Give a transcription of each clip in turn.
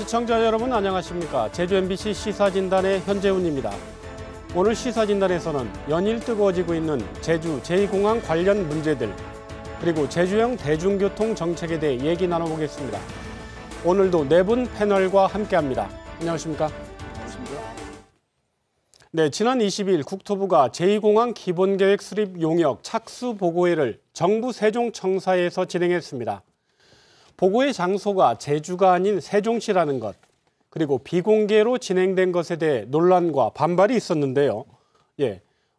시청자 여러분 안녕하십니까. 제주 MBC 시사진단의 현재훈입니다. 오늘 시사진단에서는 연일 뜨거워지고 있는 제주 제2공항 관련 문제들 그리고 제주형 대중교통 정책에 대해 얘기 나눠보겠습니다. 오늘도 네 분 패널과 함께합니다. 안녕하십니까. 네, 지난 20일 국토부가 제2공항 기본계획 수립 용역 착수 보고회를 정부 세종청사에서 진행했습니다. 보고의 장소가 제주가 아닌 세종시라는 것, 그리고 비공개로 진행된 것에 대해 논란과 반발이 있었는데요.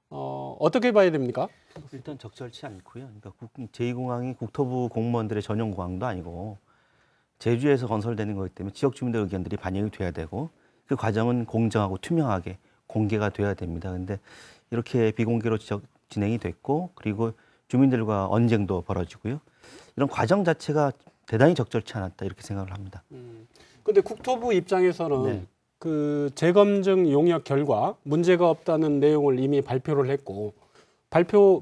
어떻게 봐야 됩니까? 일단 적절치 않고요. 그러니까 제2공항이 국토부 공무원들의 전용 공항도 아니고 제주에서 건설되는 거기 때문에 지역 주민들 의견들이 반영이 돼야 되고 그 과정은 공정하고 투명하게 공개가 돼야 됩니다. 그런데 이렇게 비공개로 진행이 됐고 그리고 주민들과 언쟁도 벌어지고요. 이런 과정 자체가 대단히 적절치 않았다 이렇게 생각을 합니다. 그런데 국토부 입장에서는 네. 그 재검증 용역 결과 문제가 없다는 내용을 이미 발표를 했고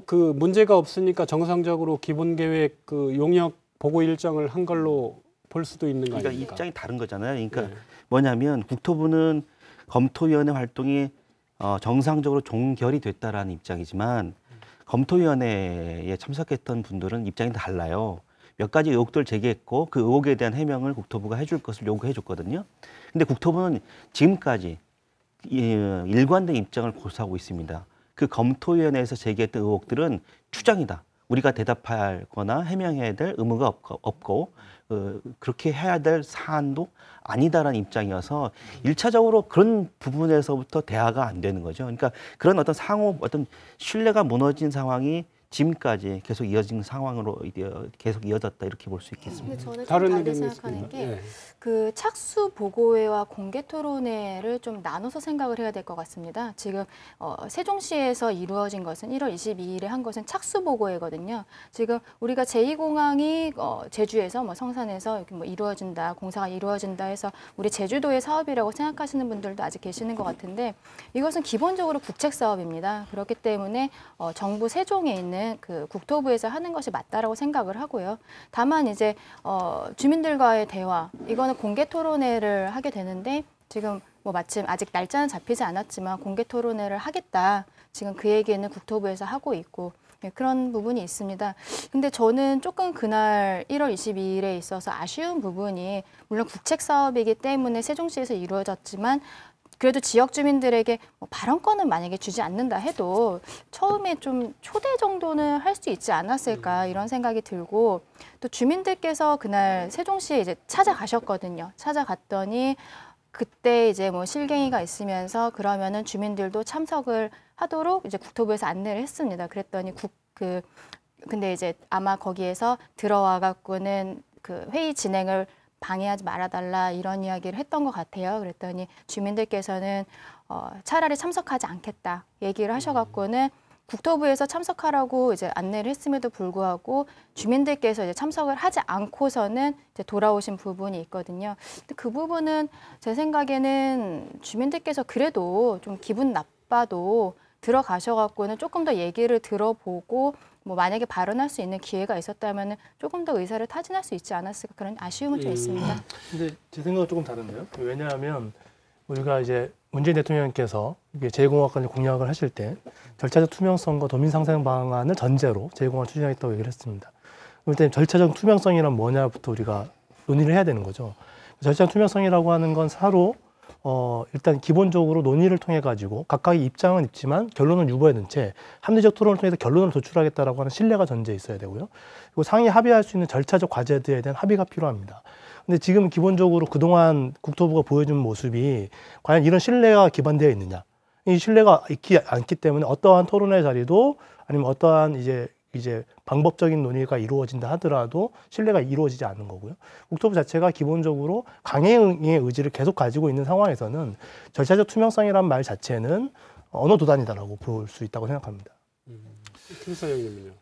그 문제가 없으니까 정상적으로 기본계획 그 용역 보고 일정을 한 걸로 볼 수도 있는 거 아닙니까? 그러니까 입장이 다른 거잖아요. 그러니까 네. 뭐냐면 국토부는 검토위원회 활동이 정상적으로 종결이 됐다라는 입장이지만 검토위원회에 참석했던 분들은 입장이 달라요. 몇 가지 의혹들 제기했고 그 의혹에 대한 해명을 국토부가 해줄 것을 요구해 줬거든요. 근데 국토부는 지금까지 일관된 입장을 고수하고 있습니다. 그 검토위원회에서 제기했던 의혹들은 추정이다. 우리가 대답하거나 해명해야 될 의무가 없고 그렇게 해야 될 사안도 아니다라는 입장이어서 일차적으로 그런 부분에서부터 대화가 안 되는 거죠. 그러니까 그런 어떤 신뢰가 무너진 상황이 지금까지 계속 이어진 상황으로 계속 이어졌다 이렇게 볼 수 있겠습니다. 근데 저는 좀 다른 다르게 생각하는 게 그 착수 보고회와 공개 토론회를 좀 나눠서 생각을 해야 될 것 같습니다. 지금 세종시에서 이루어진 것은 1월 22일에 한 것은 착수 보고회거든요. 지금 우리가 제2공항이 제주에서 성산에서 이렇게 이루어진다, 공사가 이루어진다 해서 우리 제주도의 사업이라고 생각하시는 분들도 아직 계시는 것 같은데 이것은 기본적으로 국책 사업입니다. 그렇기 때문에 정부 세종에 있는 그 국토부에서 하는 것이 맞다라고 생각을 하고요. 다만 이제 주민들과의 대화 이거는 공개 토론회를 하게 되는데 지금 마침 아직 날짜는 잡히지 않았지만 공개 토론회를 하겠다. 지금 그 얘기는 국토부에서 하고 있고 그런 부분이 있습니다. 근데 저는 조금 그날 1월 22일에 있어서 아쉬운 부분이 물론 국책 사업이기 때문에 세종시에서 이루어졌지만 그래도 지역 주민들에게 발언권은 만약에 주지 않는다 해도 처음에 좀 초대 정도는 할 수 있지 않았을까 이런 생각이 들고 또 주민들께서 그날 세종시에 이제 찾아가셨거든요. 찾아갔더니 그때 이제 실갱이가 있으면서 그러면은 주민들도 참석을 하도록 이제 국토부에서 안내를 했습니다. 그랬더니 근데 이제 아마 거기에서 들어와 갖고는 그 회의 진행을 방해하지 말아달라 이런 이야기를 했던 것 같아요. 그랬더니 주민들께서는 차라리 참석하지 않겠다 얘기를 하셔갖고는 국토부에서 참석하라고 이제 안내를 했음에도 불구하고 주민들께서 이제 참석을 하지 않고서는 이제 돌아오신 부분이 있거든요. 근데 그 부분은 제 생각에는 주민들께서 그래도 좀 기분 나빠도 들어가셔갖고는 조금 더 얘기를 들어보고 만약에 발언할 수 있는 기회가 있었다면 조금 더 의사를 타진할 수 있지 않았을까 그런 아쉬움은 좀 있습니다. 근데 제 생각은 조금 다른데요. 왜냐하면 우리가 이제 문재인 대통령께서 제2공항까지 공약을 하실 때 절차적 투명성과 도민 상생 방안을 전제로 제2공항을 추진하겠다고 얘기를 했습니다. 그럴 때 절차적 투명성이란 뭐냐부터 우리가 논의를 해야 되는 거죠. 절차적 투명성이라고 하는 건 서로 일단 기본적으로 논의를 통해 가지고 각각의 입장은 있지만 결론은 유보해둔 채 합리적 토론을 통해서 결론을 도출하겠다라고 하는 신뢰가 전제 있어야 되고요. 그리고 상위 합의할 수 있는 절차적 과제들에 대한 합의가 필요합니다. 근데 지금 기본적으로 그동안 국토부가 보여준 모습이 과연 이런 신뢰가 기반되어 있느냐. 이 신뢰가 있지 않기 때문에 어떠한 토론의 자리도 아니면 어떠한 이제 방법적인 논의가 이루어진다 하더라도 신뢰가 이루어지지 않는 거고요. 국토부 자체가 기본적으로 강행의 의지를 계속 가지고 있는 상황에서는 절차적 투명성이란 말 자체는 언어 도단이다라고 볼 수 있다고 생각합니다. 김사장님은요?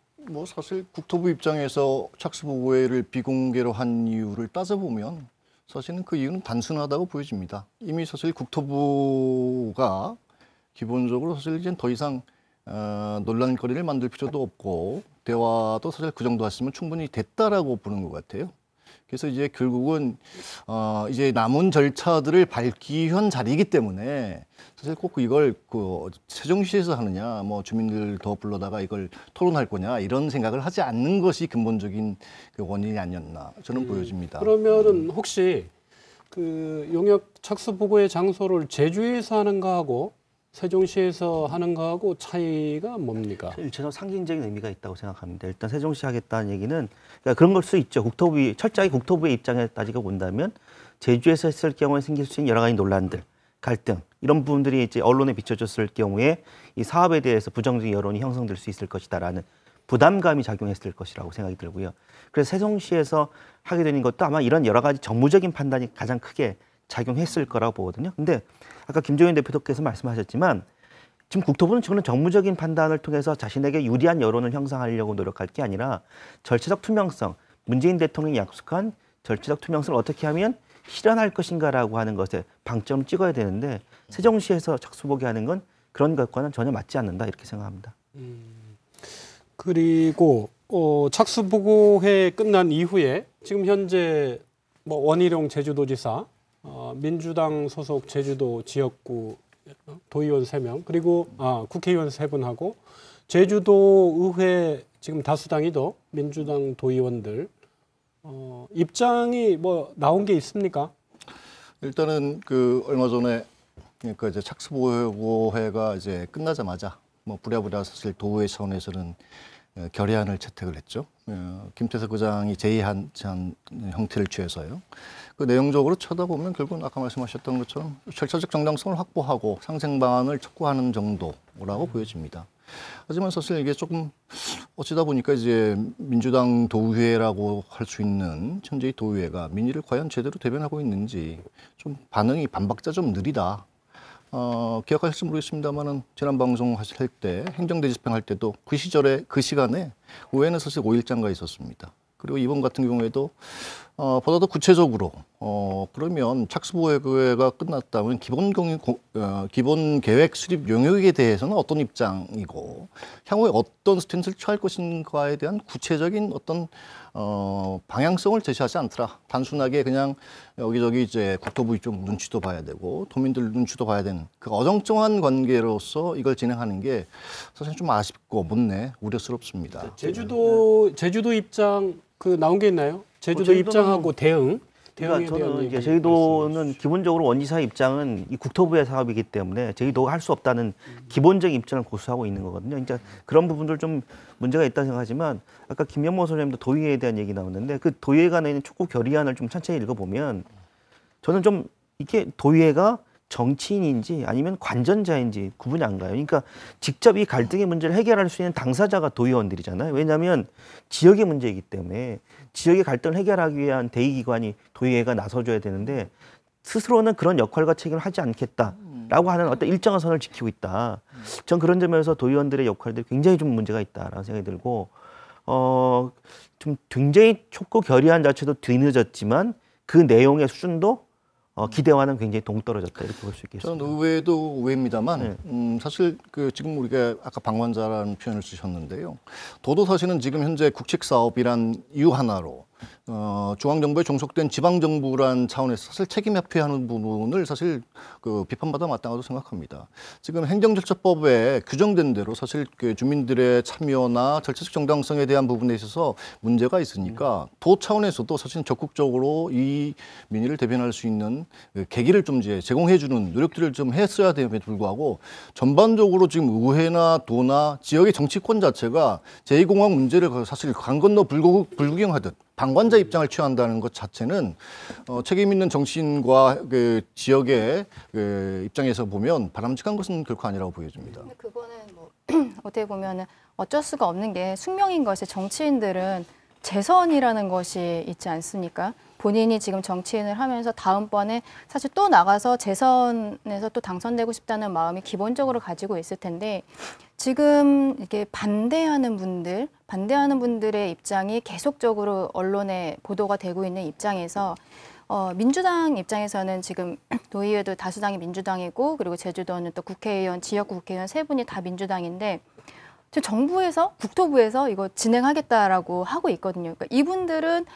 사실 국토부 입장에서 착수보고회를 비공개로 한 이유를 따져보면 사실은 그 이유는 단순하다고 보여집니다. 이미 사실 국토부가 기본적으로 사실 이제 더 이상 논란거리를 만들 필요도 없고 대화도 사실 그 정도 했으면 충분히 됐다라고 보는 것 같아요. 그래서 이제 결국은 이제 남은 절차들을 밟기 위한 자리이기 때문에 사실 꼭 이걸 그 세종시에서 하느냐, 뭐 주민들 더 불러다가 이걸 토론할 거냐 이런 생각을 하지 않는 것이 근본적인 그 원인이 아니었나 저는 보여집니다. 그러면은 혹시 그 용역 착수 보고의 장소를 제주에서 하는 거하고 세종시에서 하는 거하고 차이가 뭡니까? 일차적으로 상징적인 의미가 있다고 생각합니다. 일단 세종시 하겠다는 얘기는 그러니까 그런 걸 수 있죠. 철저히 국토부의 입장에 따지고 본다면 제주에서 했을 경우에 생길 수 있는 여러 가지 논란들, 갈등 이런 부분들이 이제 언론에 비춰졌을 경우에 이 사업에 대해서 부정적인 여론이 형성될 수 있을 것이다라는 부담감이 작용했을 것이라고 생각이 들고요. 그래서 세종시에서 하게 되는 것도 아마 이런 여러 가지 정무적인 판단이 가장 크게 작용했을 거라고 보거든요. 근데 아까 김종인 대표께서 말씀하셨지만 지금 국토부는 저는 정무적인 판단을 통해서 자신에게 유리한 여론을 형성하려고 노력할 게 아니라 절차적 투명성, 문재인 대통령이 약속한 절차적 투명성을 어떻게 하면 실현할 것인가라고 하는 것에 방점을 찍어야 되는데 세종시에서 착수보게 하는 건 그런 것과는 전혀 맞지 않는다 이렇게 생각합니다. 그리고 착수보고회 끝난 이후에 지금 현재 뭐 원희룡 제주도지사, 민주당 소속 제주도 지역구 도의원 3명, 그리고 국회의원 3분하고 제주도 의회 지금 다수당이도 민주당 도의원들 입장이 뭐 나온 게 있습니까? 일단은 그 얼마 전에 그러니까 이제 착수보고회가 이제 끝나자마자 뭐 부랴부랴 사실 도의회 차원에서는 결의안을 채택을 했죠. 김태석 의장이 제의한 형태를 취해서요. 그 내용적으로 쳐다보면 결국은 아까 말씀하셨던 것처럼 절차적 정당성을 확보하고 상생 방안을 촉구하는 정도라고 보여집니다. 하지만 사실 이게 조금 어찌다 보니까 이제 민주당 도의회라고 할 수 있는 현재의 도의회가 민의를 과연 제대로 대변하고 있는지 좀 반응이 반박자 좀 느리다. 기억하실지 모르겠습니다만은 지난 방송 하실 때 행정대 집행할 때도 그 시절에 그 시간에 의회는 사실 5일장가 있었습니다. 그리고 이번 같은 경우에도 보다 더 구체적으로 그러면 착수보고회가 끝났다면 기본 계획 수립 용역에 대해서는 어떤 입장이고 향후에 어떤 스탠스를 취할 것인가에 대한 구체적인 어떤 방향성을 제시하지 않더라. 단순하게 그냥 여기저기 이제 국토부 쪽 눈치도 봐야 되고 도민들 눈치도 봐야 되는 그 어정쩡한 관계로서 이걸 진행하는 게 사실 좀 아쉽고 못내 우려스럽습니다. 제주도 입장 그 나온 게 있나요? 제주도 입장하고 대응. 그러니까 저는 이제 제주도는 기본적으로 원지사의 입장은 이 국토부의 사업이기 때문에 제주도가 할 수 없다는 기본적인 입장을 고수하고 있는 거거든요. 그러니까 그런 부분들 좀 문제가 있다 생각하지만 아까 김명모 소장님도 도의회에 대한 얘기 나왔는데 그 도의회가 내는 촉구 결의안을 좀 천천히 읽어보면 저는 좀 이게 도의회가 정치인인지 아니면 관전자인지 구분이 안 가요. 그러니까 직접 이 갈등의 문제를 해결할 수 있는 당사자가 도의원들이잖아요. 왜냐하면 지역의 문제이기 때문에 지역의 갈등을 해결하기 위한 대의기관이 도의회가 나서줘야 되는데 스스로는 그런 역할과 책임을 하지 않겠다라고 하는 어떤 일정한 선을 지키고 있다. 전 그런 점에서 도의원들의 역할들이 굉장히 좀 문제가 있다라는 생각이 들고 좀 굉장히 촉구 결의안 자체도 뒤늦었지만 그 내용의 수준도 기대와는 굉장히 동떨어졌다 이렇게 볼 수 있겠습니다. 저는 의외도 의외입니다만 사실 그 지금 우리가 아까 방관자라는 표현을 쓰셨는데요. 도도 사실은 지금 현재 국책 사업이란 이유 하나로 중앙정부에 종속된 지방정부란 차원에서 사실 책임 회피하는 부분을 사실 그 비판받아 마땅하다고 생각합니다. 지금 행정절차법에 규정된 대로 사실 그 주민들의 참여나 절차적 정당성에 대한 부분에 있어서 문제가 있으니까 도 차원에서도 사실 적극적으로 이 민의를 대변할 수 있는 계기를 좀 이제 제공해주는 노력들을 좀 했어야 됨에도 불구하고 전반적으로 지금 의회나 도나 지역의 정치권 자체가 제2공항 문제를 사실 강 건너 불구경하듯 방관자 입장을 취한다는 것 자체는 책임 있는 정치인과 그 지역의 그 입장에서 보면 바람직한 것은 결코 아니라고 보여집니다. 근데 그거는 뭐 어떻게 보면은 어쩔 수가 없는 게 숙명인 것이 정치인들은 재선이라는 것이 있지 않습니까? 본인이 지금 정치인을 하면서 다음번에 사실 또 나가서 재선에서 또 당선되고 싶다는 마음이 기본적으로 가지고 있을 텐데 지금 이게 반대하는 분들의 입장이 계속적으로 언론에 보도가 되고 있는 입장에서 민주당 입장에서는 지금 도의회도 다수당이 민주당이고 그리고 제주도는 또 국회의원, 지역구 국회의원 3분이 다 민주당인데 지금 정부에서 국토부에서 이거 진행하겠다라고 하고 있거든요. 그러니까 이분들은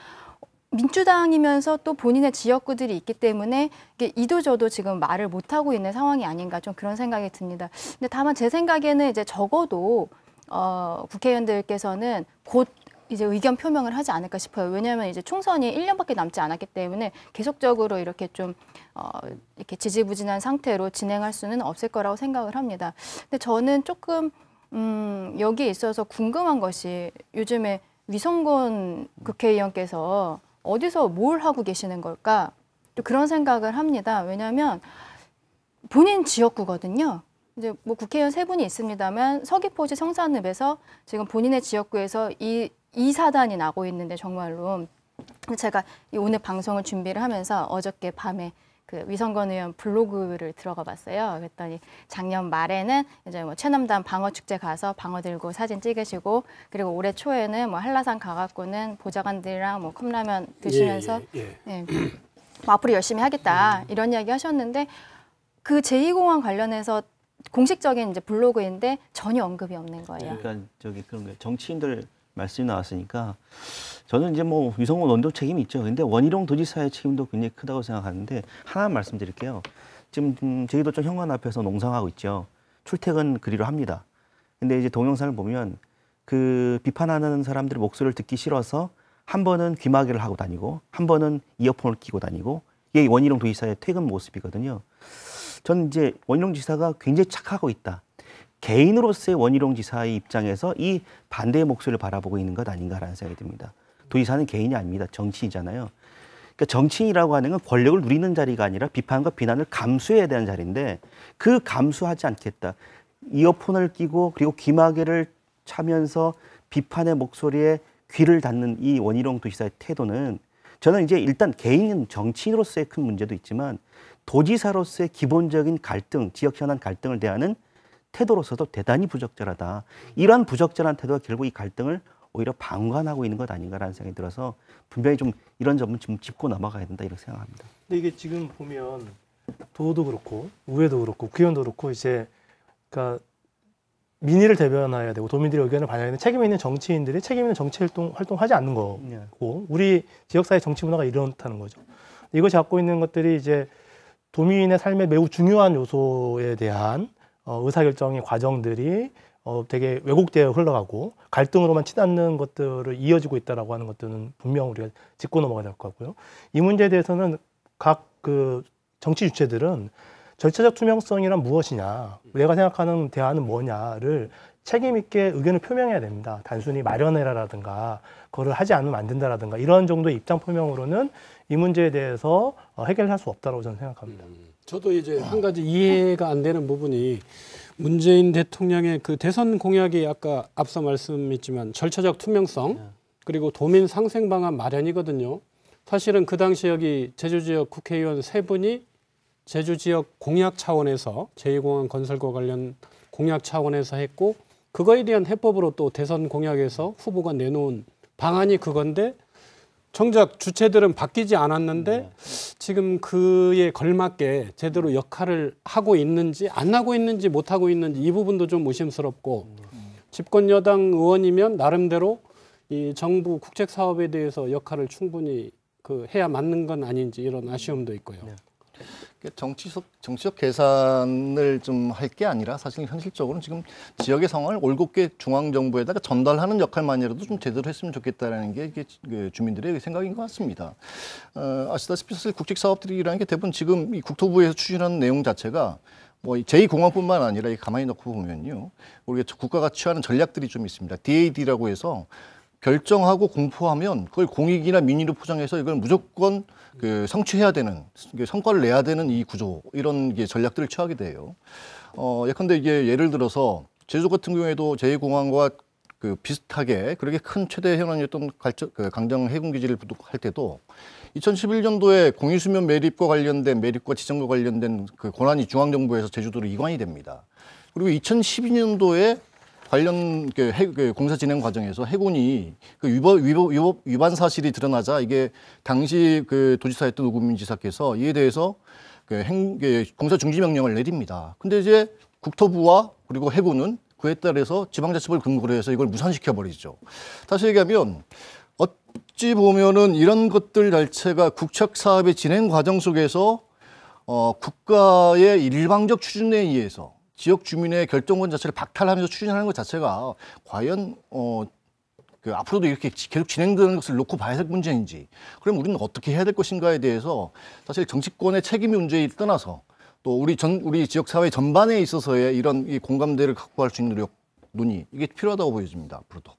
민주당이면서 또 본인의 지역구들이 있기 때문에 이게 이도 저도 지금 말을 못 하고 있는 상황이 아닌가 좀 그런 생각이 듭니다. 근데 다만 제 생각에는 이제 적어도 국회의원들께서는 곧 이제 의견 표명을 하지 않을까 싶어요. 왜냐하면 이제 총선이 1년밖에 남지 않았기 때문에 계속적으로 이렇게 좀 이렇게 지지부진한 상태로 진행할 수는 없을 거라고 생각을 합니다. 근데 저는 조금 여기에 있어서 궁금한 것이 요즘에 위성곤 국회의원께서 어디서 뭘 하고 계시는 걸까? 또 그런 생각을 합니다. 왜냐하면 본인 지역구거든요. 이제 뭐 국회의원 3분이 있습니다만 서귀포시 성산읍에서 지금 본인의 지역구에서 이 사단이 나고 있는데 정말로 제가 오늘 방송을 준비를 하면서 어저께 밤에 그 위성건 의원 블로그를 들어가 봤어요. 그랬더니 작년 말에는 이제 뭐 최남단 방어 축제 가서 방어 들고 사진 찍으시고 그리고 올해 초에는 뭐 한라산 가갖고는 보좌관들이랑 뭐 컵라면 드시면서 뭐 앞으로 열심히 하겠다 이런 이야기 하셨는데 그 제2공항 관련해서 공식적인 이제 블로그인데 전혀 언급이 없는 거예요. 그러니까 저기 그런 거예요. 정치인들 말씀이 나왔으니까 저는 이제 뭐 위성곤 원도 책임이 있죠. 근데 원희룡 도지사의 책임도 굉장히 크다고 생각하는데 하나 말씀드릴게요. 지금 저희도 좀 현관 앞에서 농성하고 있죠. 출퇴근 그리로 합니다. 근데 이제 동영상을 보면 그 비판하는 사람들의 목소리를 듣기 싫어서 한 번은 귀마개를 하고 다니고 한 번은 이어폰을 끼고 다니고 이게 원희룡 도지사의 퇴근 모습이거든요. 저는 이제 원희룡 지사가 굉장히 착하고 있다. 개인으로서의 원희룡 지사의 입장에서 이 반대의 목소리를 바라보고 있는 것 아닌가라는 생각이 듭니다. 도지사는 개인이 아닙니다. 정치인이잖아요. 그러니까 정치인이라고 하는 건 권력을 누리는 자리가 아니라 비판과 비난을 감수해야 되는 자리인데 그 감수하지 않겠다. 이어폰을 끼고 그리고 귀마개를 차면서 비판의 목소리에 귀를 닫는 이 원희룡 도지사의 태도는 저는 이제 일단 개인 정치인으로서의 큰 문제도 있지만 도지사로서의 기본적인 갈등, 지역 현안 갈등을 대하는 태도로서도 대단히 부적절하다. 이러한 부적절한 태도가 결국 이 갈등을 오히려 방관하고 있는 것 아닌가라는 생각이 들어서 분명히 좀 이런 점은 좀 짚고 넘어가야 된다 이렇게 생각합니다. 근데 이게 지금 보면 도도 그렇고 의회도 그렇고 국회의원도 그렇고 이제 그러니까 민의를 대변해야 되고 도민들의 의견을 반영해야 되는 책임 있는 정치인들이 책임 있는 정치 활동하지 않는 거고 우리 지역사회 정치 문화가 이렇다는 거죠. 이것이 갖고 있는 것들이 이제 도민의 삶에 매우 중요한 요소에 대한 의사결정의 과정들이 되게 왜곡되어 흘러가고 갈등으로만 치닫는 것들을 이어지고 있다라고 하는 것들은 분명 우리가 짚고 넘어가야 될 것 같고요. 이 문제에 대해서는 각 그 정치 주체들은 절차적 투명성이란 무엇이냐, 내가 생각하는 대안은 뭐냐를 책임 있게 의견을 표명해야 됩니다. 단순히 마련해라라든가 그거를 하지 않으면 안 된다라든가 이런 정도의 입장 표명으로는 이 문제에 대해서 해결할 수 없다고 저는 생각합니다. 저도 이제 한 가지 이해가 안 되는 부분이 문재인 대통령의 그 대선 공약이 아까 앞서 말씀했지만 절차적 투명성 그리고 도민 상생 방안 마련이거든요. 사실은 그 당시 여기 제주 지역 국회의원 3분이 제주 지역 공약 차원에서 제2공항 건설과 관련 공약 차원에서 했고 그거에 대한 해법으로 또 대선 공약에서 후보가 내놓은 방안이 그건데 정작 주체들은 바뀌지 않았는데 지금 그에 걸맞게 제대로 역할을 하고 있는지 안 하고 있는지 못 하고 있는지 이 부분도 좀 의심스럽고 집권 여당 의원이면 나름대로 이 정부 국책 사업에 대해서 역할을 충분히 해야 맞는 건 아닌지 이런 아쉬움도 있고요. 정치적 계산을 좀 할 게 아니라 사실 현실적으로는 지금 지역의 상황을 올곧게 중앙정부에다가 전달하는 역할만이라도 좀 제대로 했으면 좋겠다라는 게 이게 주민들의 생각인 것 같습니다. 아시다시피 사실 국책 사업들이라는 게 대부분 지금 이 국토부에서 추진하는 내용 자체가 뭐 제2공항뿐만 아니라 가만히 놓고 보면요, 우리가 국가가 취하는 전략들이 좀 있습니다. DAD라고 해서 결정하고 공포하면 그걸 공익이나 민의로 포장해서 이걸 무조건 성취해야 되는, 성과를 내야 되는 이 구조, 이런 전략들을 취하게 돼요. 예컨대 이게 예를 들어서 제주 같은 경우에도 제2공항과 비슷하게 그렇게 큰 최대 현안이었던 강정 해군기지를 부속할 때도 2011년도에 공유수면 매립과 관련된 매립과 지정과 관련된 그 권한이 중앙정부에서 제주도로 이관이 됩니다. 그리고 2012년도에 관련 공사 진행 과정에서 해군이 위반 사실이 드러나자 이게 당시 도지사였던 우금민 지사께서 이에 대해서 공사 중지 명령을 내립니다. 근데 이제 국토부와 그리고 해군은 그에 따라서 지방자치법을 근거로 해서 이걸 무산시켜 버리죠. 다시 얘기하면 어찌 보면은 이런 것들 자체가 국책 사업의 진행 과정 속에서 국가의 일방적 추진에 의해서 지역 주민의 결정권 자체를 박탈하면서 추진하는 것 자체가 과연 앞으로도 이렇게 계속 진행되는 것을 놓고 봐야 될 문제인지, 그럼 우리는 어떻게 해야 될 것인가에 대해서 사실 정치권의 책임의 문제에 떠나서 또 우리 지역 사회 전반에 있어서의 이런 이 공감대를 확보할 수 있는 논의, 이게 필요하다고 보여집니다. 앞으로도.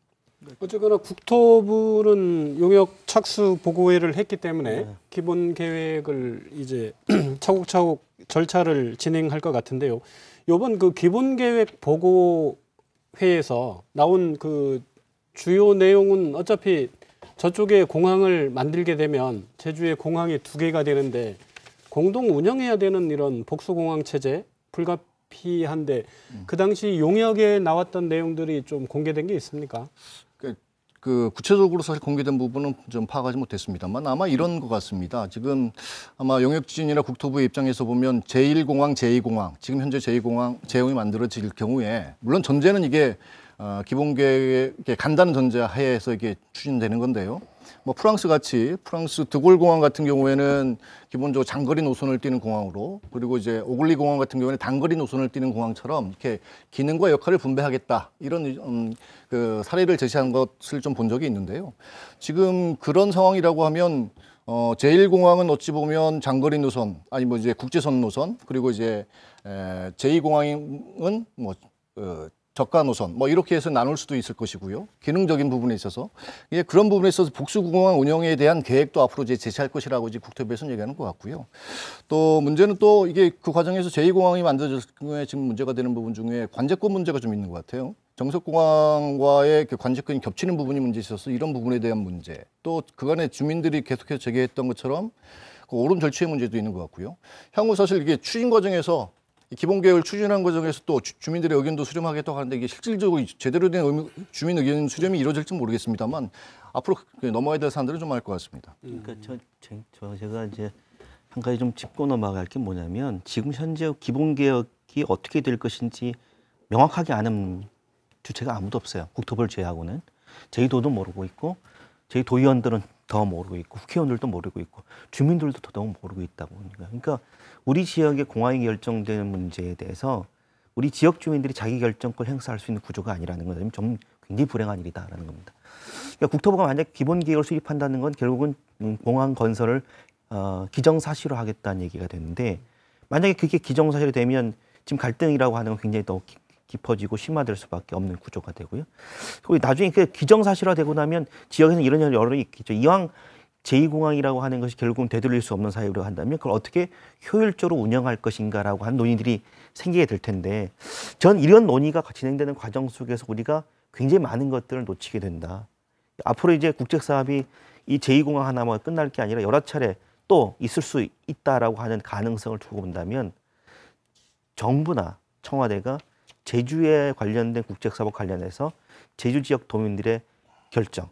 어쨌거나 국토부는 용역 착수 보고회를 했기 때문에 기본 계획을 이제 차곡차곡 절차를 진행할 것 같은데요. 이번 그 기본 계획 보고회에서 나온 그 주요 내용은 어차피 저쪽에 공항을 만들게 되면 제주에 공항이 2개가 되는데 공동 운영해야 되는 이런 복수공항 체제 불가피한데 그 당시 용역에 나왔던 내용들이 좀 공개된 게 있습니까? 그 구체적으로 사실 공개된 부분은 좀 파악하지 못했습니다만 아마 이런 것 같습니다. 지금 아마 용역진이나 국토부의 입장에서 보면 제1공항, 제2공항, 지금 현재 제2공항이 만들어질 경우에 물론 전제는 이게 기본 계획에 간다는 전제 하에서 이게 추진되는 건데요. 뭐 프랑스 드골공항 같은 경우에는 기본적으로 장거리 노선을 띠는 공항으로, 그리고 이제 오글리 공항 같은 경우에는 단거리 노선을 띠는 공항처럼 이렇게 기능과 역할을 분배하겠다, 이런 그 사례를 제시한 것을 좀 본 적이 있는데요. 지금 그런 상황이라고 하면 제1공항은 어찌 보면 장거리 노선, 아니 뭐 이제 국제선 노선, 그리고 이제 제2공항은 뭐 저가 노선, 뭐 이렇게 해서 나눌 수도 있을 것이고요. 기능적인 부분에 있어서 그런 부분에 있어서 복수공항 운영에 대한 계획도 앞으로 이제 제시할 것이라고 이제 국토부에서는 얘기하는 것 같고요. 또 문제는 또 이게 그 과정에서 제2공항이 만들어질 경우에 지금 문제가 되는 부분 중에 관제권 문제가 좀 있는 것 같아요. 정석공항과의 관제권이 겹치는 부분이 문제 있어서 이런 부분에 대한 문제, 또 그간에 주민들이 계속해서 제기했던 것처럼 그 오름 절취의 문제도 있는 것 같고요. 향후 사실 이게 추진 과정에서 기본 계획을 추진하는 과정에서 또 주민들의 의견도 수렴하겠다고 하는데 이게 실질적으로 제대로 된 주민 의견 수렴이 이루어질지 모르겠습니다만 앞으로 넘어가야 될 사안들은 좀 알 것 같습니다. 그러니까 제가 이제 한 가지 좀 짚고 넘어갈 게 뭐냐면 지금 현재 기본 계획이 어떻게 될 것인지 명확하게 아는 주체가 아무도 없어요. 국토부를 제외하고는. 저희도도 모르고 있고 저희 도의원들은 더 모르고 있고 국회의원들도 모르고 있고 주민들도 더더욱 모르고 있다고 보니까. 그러니까 우리 지역의 공항이 결정되는 문제에 대해서 우리 지역 주민들이 자기 결정권 행사할 수 있는 구조가 아니라는 건 좀 굉장히 불행한 일이다라는 겁니다. 그러니까 국토부가 만약 기본 계획을 수립한다는 건 결국은 공항 건설을 기정사실화 하겠다는 얘기가 되는데 만약에 그게 기정사실이 되면 지금 갈등이라고 하는 건 굉장히 더 깊어지고 심화될 수밖에 없는 구조가 되고요. 그리고 나중에 그 기정사실화되고 나면 지역에는 이런 여론이 있겠죠. 이왕 제2공항이라고 하는 것이 결국은 되돌릴 수 없는 사유로 한다면 그걸 어떻게 효율적으로 운영할 것인가라고 하는 논의들이 생기게 될 텐데 전 이런 논의가 진행되는 과정 속에서 우리가 굉장히 많은 것들을 놓치게 된다. 앞으로 이제 국책사업이 이 제2공항 하나만 끝날 게 아니라 여러 차례 또 있을 수 있다라고 하는 가능성을 두고 본다면 정부나 청와대가 제주에 관련된 국책사업 관련해서 제주 지역 도민들의 결정,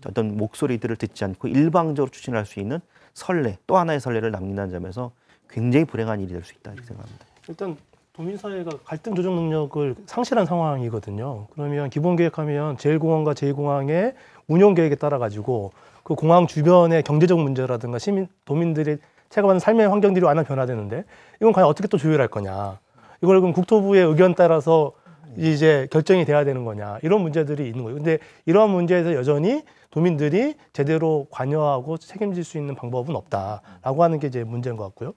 어떤 목소리들을 듣지 않고 일방적으로 추진할 수 있는 선례, 또 하나의 선례를 남긴다는 점에서 굉장히 불행한 일이 될 수 있다 이렇게 생각합니다. 일단 도민사회가 갈등 조정 능력을 상실한 상황이거든요. 그러면 기본 계획하면 제1공항과 제2공항의 운영 계획에 따라 가지고 그 공항 주변의 경제적 문제라든가 도민들이 체감하는 삶의 환경들이 완전 변화되는데 이건 과연 어떻게 또 조율할 거냐? 이걸 그럼 국토부의 의견 따라서 이제 결정이 돼야 되는 거냐? 이런 문제들이 있는 거예요. 근데 이러한 문제에서 여전히 도민들이 제대로 관여하고 책임질 수 있는 방법은 없다라고 하는 게 이제 문제인 것 같고요.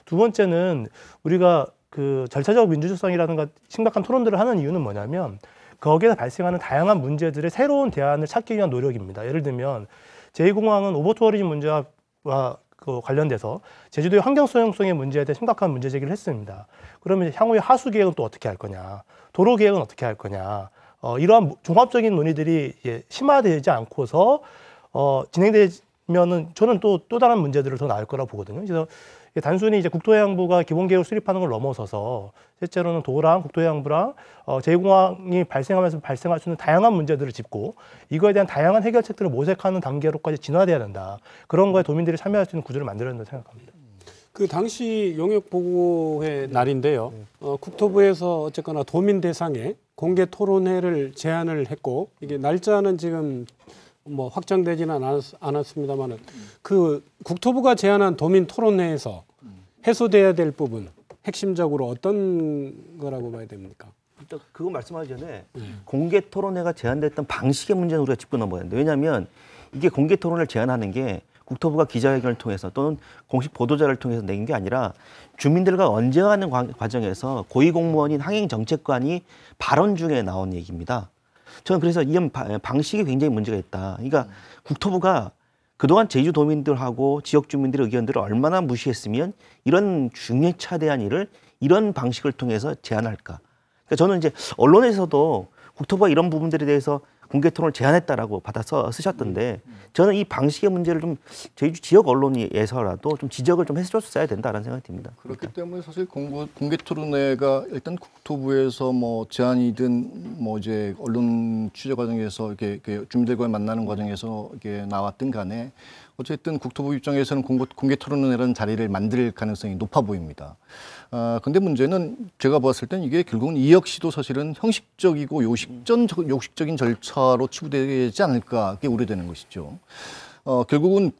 두 번째는 우리가 그 절차적 민주주의성이라든가 심각한 토론들을 하는 이유는 뭐냐면 거기에서 발생하는 다양한 문제들의 새로운 대안을 찾기 위한 노력입니다. 예를 들면 제2공항은 오버투어리즘 문제와 관련돼서 제주도의 환경 소용성의 문제에 대해 심각한 문제 제기를 했습니다. 그러면 향후에 하수 계획은 또 어떻게 할 거냐, 도로 계획은 어떻게 할 거냐, 이러한 종합적인 논의들이 심화되지 않고서 진행되면은 저는 또 다른 문제들을 더 나올 거라고 보거든요. 그래서 단순히 이제 국토해양부가 기본 계획을 수립하는 걸 넘어서서 실제로는 도랑 국토해양부랑 제2공항이 발생하면서 발생할 수 있는 다양한 문제들을 짚고 이거에 대한 다양한 해결책들을 모색하는 단계로까지 진화돼야 된다. 그런 거에 도민들이 참여할 수 있는 구조를 만들어야 된다고 생각합니다. 그 당시 용역보고회 날인데요. 국토부에서 어쨌거나 도민 대상의 공개 토론회를 제안을 했고 이게 날짜는 지금 뭐 확정되지는 않았습니다만은 그 국토부가 제안한 도민 토론회에서 해소돼야 될 부분 핵심적으로 어떤 거라고 봐야 됩니까? 일단 그거 말씀하기 전에 공개 토론회가 제안됐던 방식의 문제는 우리가 짚고 넘어야 되는데 왜냐하면 이게 공개 토론을 제안하는 게 국토부가 기자회견을 통해서 또는 공식 보도자를 통해서 낸 게 아니라 주민들과 언쟁하는 과정에서 고위공무원인 항행정책관이 발언 중에 나온 얘기입니다. 저는 그래서 이런 방식이 굉장히 문제가 있다. 그러니까 국토부가 그동안 제주도민들하고 지역 주민들의 의견들을 얼마나 무시했으면 이런 중차대한 일을 이런 방식을 통해서 제안할까. 그러니까 저는 이제 언론에서도 국토부가 이런 부분들에 대해서 공개 토론을 제안했다라고 받아서 쓰셨던데 저는 이 방식의 문제를 좀 제주 지역 언론에서라도 좀 지적을 좀 해줬어야 된다라는 생각이 듭니다. 그렇기 때문에 사실 공개 토론회가 일단 국토부에서 뭐 제안이든 뭐 이제 언론 취재 과정에서 이렇게 주민들과 만나는 과정에서 이렇게 나왔든 간에 어쨌든 국토부 입장에서는 공개 토론회라는 자리를 만들 가능성이 높아 보입니다. 근데 문제는 제가 봤을 땐 이게 결국은 이 역시도 사실은 형식적이고 요식적인 절차로 치부되지 않을까 그게 우려되는 것이죠. 결국은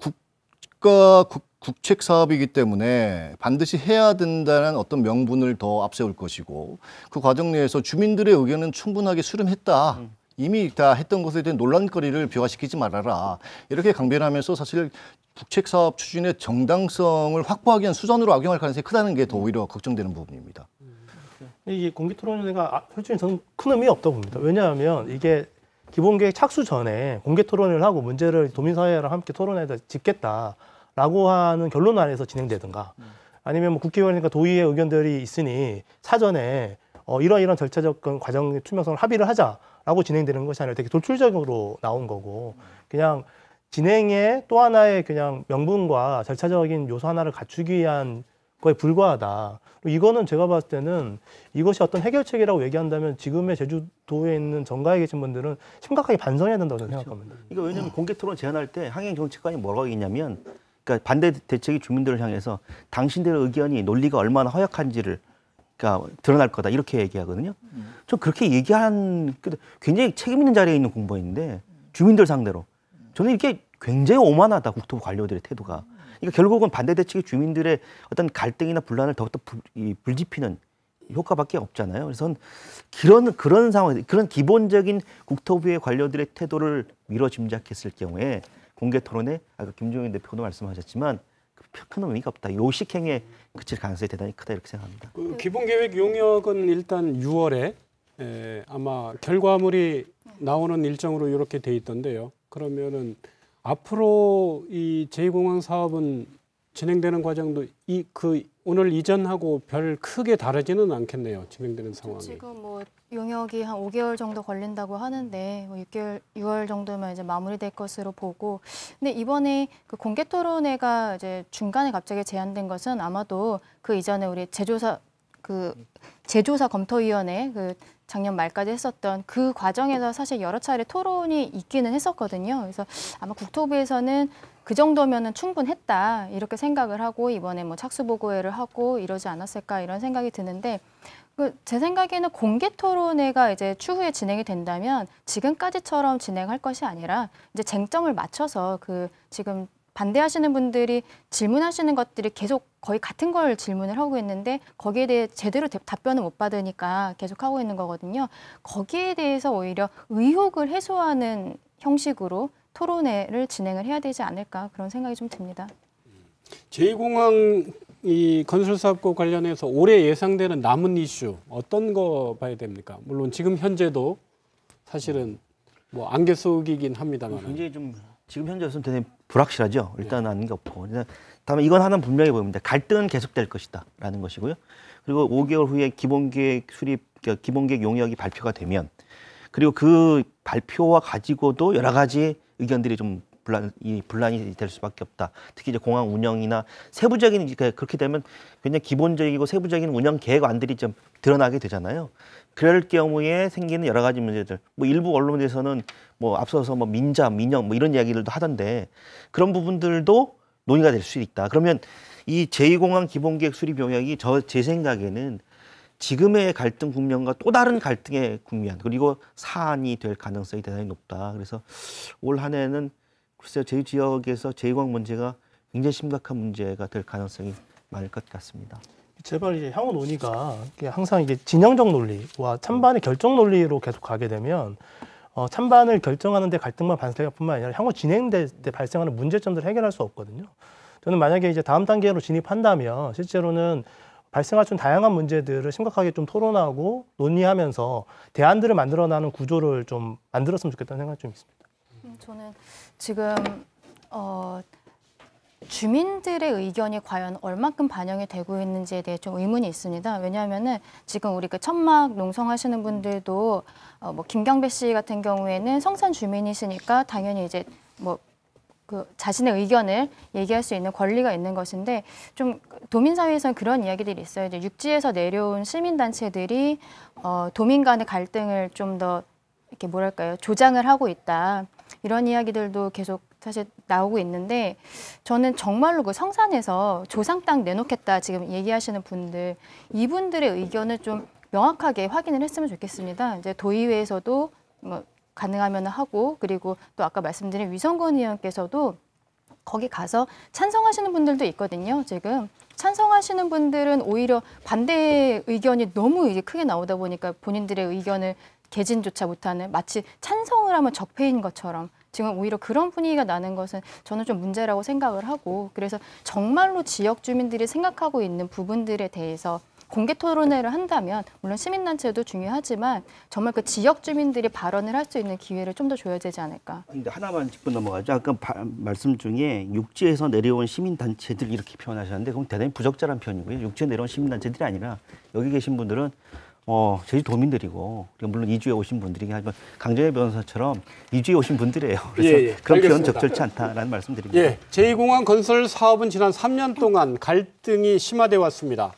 국책 사업이기 때문에 반드시 해야 된다는 어떤 명분을 더 앞세울 것이고 그 과정 내에서 주민들의 의견은 충분하게 수렴했다. 이미 다 했던 것에 대한 논란거리를 비화시키지 말아라. 이렇게 강변하면서 사실 국책사업 추진의 정당성을 확보하기 위한 수단으로 악용할 가능성이 크다는 게 더 오히려 걱정되는 부분입니다. 이게 공개토론회가 솔직히 저는 큰 의미 없다고 봅니다. 왜냐하면 이게 기본계획 착수 전에 공개토론을 하고 문제를 도민사회랑 함께 토론해서 짚겠다라고 하는 결론 안에서 진행되든가 아니면 뭐 국회의원이니까 도의회 의견들이 있으니 사전에 이런 절차적 과정의 투명성을 합의를 하자라고 진행되는 것이 아니라 되게 돌출적으로 나온 거고 그냥 진행의 또 하나의 그냥 명분과 절차적인 요소 하나를 갖추기 위한 거에 불과하다. 이거는 제가 봤을 때는 이것이 어떤 해결책이라고 얘기한다면 지금의 제주도에 있는 정가에 계신 분들은 심각하게 반성해야 된다고 생각합니다. 이거 왜냐하면 공개 토론 제안할 때 항행정책관이 뭐라고 얘기했냐면 그러니까 반대 대책이 주민들을 향해서 당신들의 의견이 논리가 얼마나 허약한지를 그러니까 드러날 거다 이렇게 얘기하거든요. 좀 그렇게 얘기한 굉장히 책임 있는 자리에 있는 공무원인데 주민들 상대로 저는 이렇게 굉장히 오만하다 국토부 관료들의 태도가. 그러니까 결국은 반대 대책이 주민들의 어떤 갈등이나 분란을 더욱더 불지피는 효과밖에 없잖아요. 그래서 그런 상황, 그런 기본적인 국토부의 관료들의 태도를 미뤄 짐작했을 경우에 공개 토론에 아까 김종인 대표도 말씀하셨지만 큰 의미가 없다. 요식행위에 그칠 가능성이 대단히 크다 이렇게 생각합니다. 그 기본계획 용역은 일단 6월에 아마 결과물이 나오는 일정으로 이렇게 돼 있던데요. 그러면은 앞으로 이 제2공항 사업은 진행되는 과정도 오늘 이전하고 별 크게 다르지는 않겠네요. 진행되는 상황이. 지금 뭐 용역이 한 5개월 정도 걸린다고 하는데 뭐 6월 정도면 이제 마무리될 것으로 보고. 근데 이번에 그 공개 토론회가 이제 중간에 갑자기 제안된 것은 아마도 그 이전에 우리 제조사 검토위원회 작년 말까지 했었던 그 과정에서 사실 여러 차례 토론이 있기는 했었거든요. 그래서 아마 국토부에서는 그 정도면은 충분했다 이렇게 생각을 하고 이번에 뭐 착수보고회를 하고 이러지 않았을까 이런 생각이 드는데 제 생각에는 공개 토론회가 이제 추후에 진행이 된다면 지금까지처럼 진행할 것이 아니라 이제 쟁점을 맞춰서 지금 반대하시는 분들이 질문하시는 것들이 계속 거의 같은 걸 질문을 하고 있는데 거기에 대해 제대로 답변을 못 받으니까 계속 하고 있는 거거든요. 거기에 대해서 오히려 의혹을 해소하는 형식으로 토론회를 진행을 해야 되지 않을까 그런 생각이 좀 듭니다. 제2공항 이 건설사업과 관련해서 올해 예상되는 남은 이슈 어떤 거 봐야 됩니까? 물론 지금 현재도 사실은 뭐 안개 속이긴 합니다만 굉장히 좀 지금 현재로서는 되게 불확실하죠. 일단 아는 게 없고. 다만 이건 하나는 분명히 보입니다. 갈등은 계속될 것이다라는 것이고요. 그리고 5개월 후에 기본계획 용역이 발표가 되면 그리고 그 발표와 가지고도 여러 가지 의견들이 좀 분란이 될 수밖에 없다. 특히 이제 공항 운영이나 세부적인 그렇게 되면 굉장히 기본적이고 세부적인 운영 계획안들이 좀 드러나게 되잖아요. 그럴 경우에 생기는 여러 가지 문제들. 뭐 일부 언론에서는 뭐 앞서서 뭐 민영 뭐 이런 이야기들도 하던데 그런 부분들도 논의가 될 수 있다. 그러면 이 제2공항 기본계획 수립 용역이 제 생각에는 지금의 갈등 국면과 또 다른 갈등의 국면 그리고 사안이 될 가능성이 대단히 높다. 그래서 올 한 해는 글쎄요 제주 지역에서 제2공항 문제가 굉장히 심각한 문제가 될 가능성이 많을 것 같습니다. 제발 이제 향후 논의가 이게 항상 이게 진영적 논리와 찬반의 결정 논리로 계속 가게 되면 찬반을 결정하는 데 갈등만 발생할 뿐만 아니라 향후 진행될 때 발생하는 문제점들을 해결할 수 없거든요. 저는 만약에 이제 다음 단계로 진입한다면 실제로는 발생할 수 있는 다양한 문제들을 심각하게 좀 토론하고 논의하면서 대안들을 만들어나는 구조를 좀 만들었으면 좋겠다는 생각이 좀 있습니다. 저는 지금 주민들의 의견이 과연 얼마큼 반영이 되고 있는지에 대해 좀 의문이 있습니다. 왜냐하면은 지금 우리 그 천막 농성하시는 분들도 뭐 김경배 씨 같은 경우에는 성산 주민이시니까 당연히 이제 뭐 그 자신의 의견을 얘기할 수 있는 권리가 있는 것인데 좀 도민사회에서는 그런 이야기들이 있어요. 이제 육지에서 내려온 시민단체들이 도민 간의 갈등을 좀 더 이렇게 뭐랄까요 조장을 하고 있다. 이런 이야기들도 계속 사실 나오고 있는데 저는 정말로 그 성산에서 조상 땅 내놓겠다 지금 얘기하시는 분들 이분들의 의견을 좀 명확하게 확인을 했으면 좋겠습니다. 이제 도의회에서도 뭐 가능하면 하고 그리고 또 아까 말씀드린 위성건 의원께서도 거기 가서 찬성하시는 분들도 있거든요. 지금 찬성하시는 분들은 오히려 반대 의견이 너무 이제 크게 나오다 보니까 본인들의 의견을 개진조차 못하는 마치 찬성을 하면 적폐인 것처럼 지금 오히려 그런 분위기가 나는 것은 저는 좀 문제라고 생각을 하고 그래서 정말로 지역 주민들이 생각하고 있는 부분들에 대해서 공개 토론회를 한다면 물론 시민단체도 중요하지만 정말 그 지역 주민들이 발언을 할 수 있는 기회를 좀 더 줘야 되지 않을까. 근데 하나만 짚고 넘어가죠. 아까 말씀 중에 육지에서 내려온 시민단체들 이렇게 표현하셨는데 그건 대단히 부적절한 표현이고요. 육지에 내려온 시민단체들이 아니라 여기 계신 분들은 제주도민들이고 물론 이주에 오신 분들이긴 하지만 강정혜 변호사처럼 이주에 오신 분들이에요. 그래서 그런 표현 적절치 않다라는 말씀드립니다. 예, 제2공항 건설 사업은 지난 3년 동안 갈등이 심화돼 왔습니다.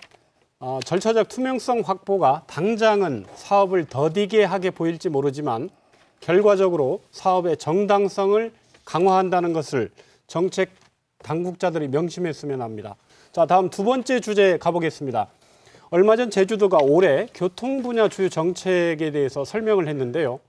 절차적 투명성 확보가 당장은 사업을 더디게 하게 보일지 모르지만 결과적으로 사업의 정당성을 강화한다는 것을 정책 당국자들이 명심했으면 합니다. 자, 다음 두 번째 주제 가보겠습니다. 얼마 전 제주도가 올해 교통 분야 주요 정책에 대해서 설명을 했는데요.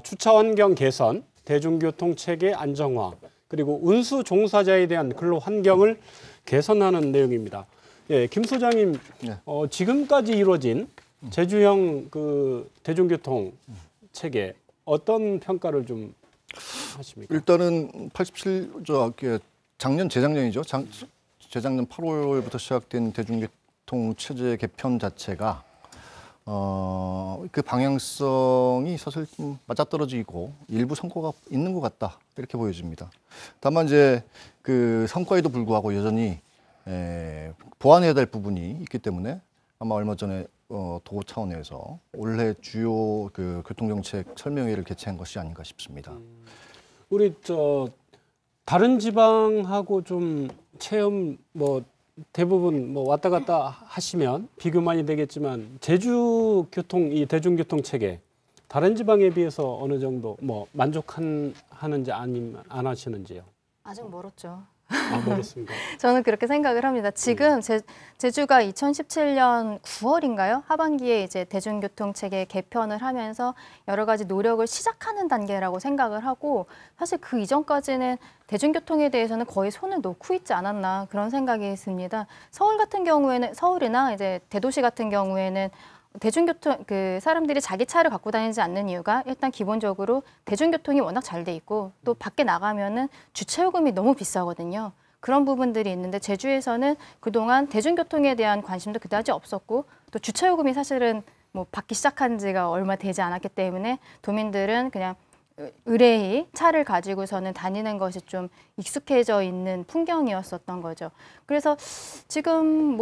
주차 환경 개선, 대중교통 체계 안정화, 그리고 운수 종사자에 대한 근로 환경을 개선하는 내용입니다. 예, 김 소장님, 네. 지금까지 이루어진 제주형 그 대중교통 체계 어떤 평가를 좀 하십니까? 일단은 재작년이죠. 재작년 8월부터 시작된 대중교통 체제 개편 자체가 그 방향성이 사실 좀 맞아떨어지고 일부 성과가 있는 것 같다 이렇게 보여집니다. 다만 이제 그 성과에도 불구하고 여전히 보완해야 될 부분이 있기 때문에 아마 얼마 전에 도 차원에서 올해 주요 그 교통정책 설명회를 개최한 것이 아닌가 싶습니다. 우리 다른 지방하고 좀 체험 대부분 왔다 갔다 하시면 비교 많이 되겠지만 제주 교통 이 대중교통 체계 다른 지방에 비해서 어느 정도 만족하는지 아니면 안 하시는지요? 아직 멀었죠. 멀었습니까? 저는 그렇게 생각을 합니다. 지금 제주가 2017년 9월인가요? 하반기에 이제 대중교통 체계 개편을 하면서 여러 가지 노력을 시작하는 단계라고 생각을 하고 사실 그 이전까지는 대중교통에 대해서는 거의 손을 놓고 있지 않았나 그런 생각이 있습니다. 서울 같은 경우에는 서울이나 이제 대도시 같은 경우에는 대중교통 사람들이 자기 차를 갖고 다니지 않는 이유가 일단 기본적으로 대중교통이 워낙 잘 돼 있고 또 밖에 나가면은 주차요금이 너무 비싸거든요. 그런 부분들이 있는데 제주에서는 그동안 대중교통에 대한 관심도 그다지 없었고 또 주차요금이 사실은 받기 시작한 지가 얼마 되지 않았기 때문에 도민들은 그냥 의뢰히 차를 가지고서는 다니는 것이 좀 익숙해져 있는 풍경이었었던 거죠. 그래서 지금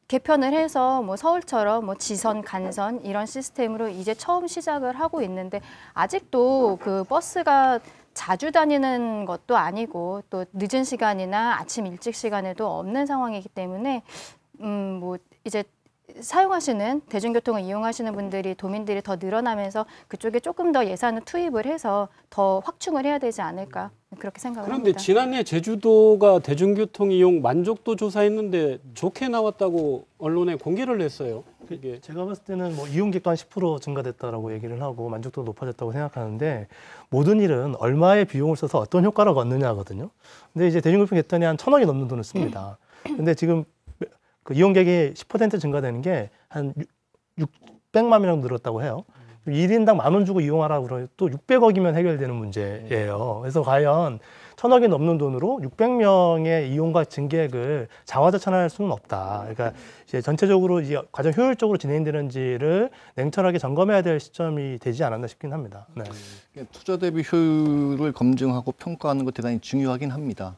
개편을 해서 서울처럼 지선, 간선 이런 시스템으로 이제 처음 시작을 하고 있는데 아직도 그 버스가 자주 다니는 것도 아니고 또 늦은 시간이나 아침 일찍 시간에도 없는 상황이기 때문에 이제 사용하시는 대중교통을 이용하시는 분들이 도민들이 더 늘어나면서 그쪽에 조금 더 예산을 투입을 해서 더 확충을 해야 되지 않을까 그렇게 생각을 그런데 합니다. 지난해 제주도가 대중교통 이용 만족도 조사했는데 좋게 나왔다고 언론에 공개를 했어요. 이게 제가 봤을 때는 뭐 이용객도 한 10% 증가됐다라고 얘기를 하고 만족도가 높아졌다고 생각하는데 모든 일은 얼마의 비용을 써서 어떤 효과를 얻느냐거든요. 근데 이제 대중교통 개편이 한 1,000억이 넘는 돈을 씁니다. 근데 지금 그 이용객이 10% 증가되는 게 한 600만 명 늘었다고 해요. 1인당 10,000원 주고 이용하라고 그러면 또 600억이면 해결되는 문제예요. 그래서 과연 1,000억이 넘는 돈으로 600명의 이용과 증객을 자화자찬할 수는 없다. 그러니까 이제 전체적으로 이제 과정 효율적으로 진행되는지를 냉철하게 점검해야 될 시점이 되지 않았나 싶긴 합니다. 네. 투자 대비 효율을 검증하고 평가하는 것 대단히 중요하긴 합니다.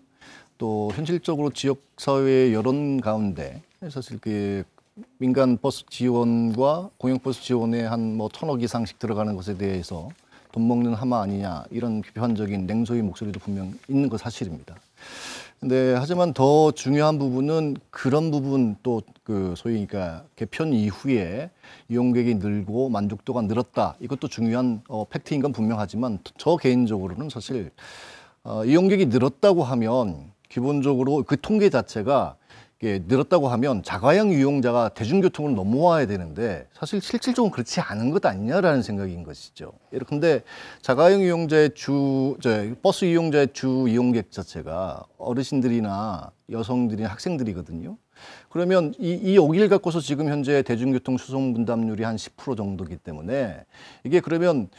또 현실적으로 지역사회의 여론 가운데 사실 그 민간 버스 지원과 공영버스 지원에 한 뭐 1,000억 이상씩 들어가는 것에 대해서 돈 먹는 하마 아니냐 이런 비판적인 냉소의 목소리도 분명 있는 것 사실입니다. 근데 하지만 더 중요한 부분은 그런 부분 또 그 소위 그러니까 개편 이후에 이용객이 늘고 만족도가 늘었다. 이것도 중요한 팩트인 건 분명하지만 저 개인적으로는 사실 이용객이 늘었다고 하면 기본적으로 그 통계 자체가 늘었다고 하면 자가용 이용자가 대중교통으로 넘어와야 되는데 사실 실질적으로 그렇지 않은 것 아니냐라는 생각인 것이죠. 그런데 자가용 이용자의 버스 이용자의 주 이용객 자체가 어르신들이나 여성들이나 학생들이거든요. 그러면 이 여기를 갖고서 지금 현재 대중교통 수송 분담률이 한 10% 정도이기 때문에 이게 그러면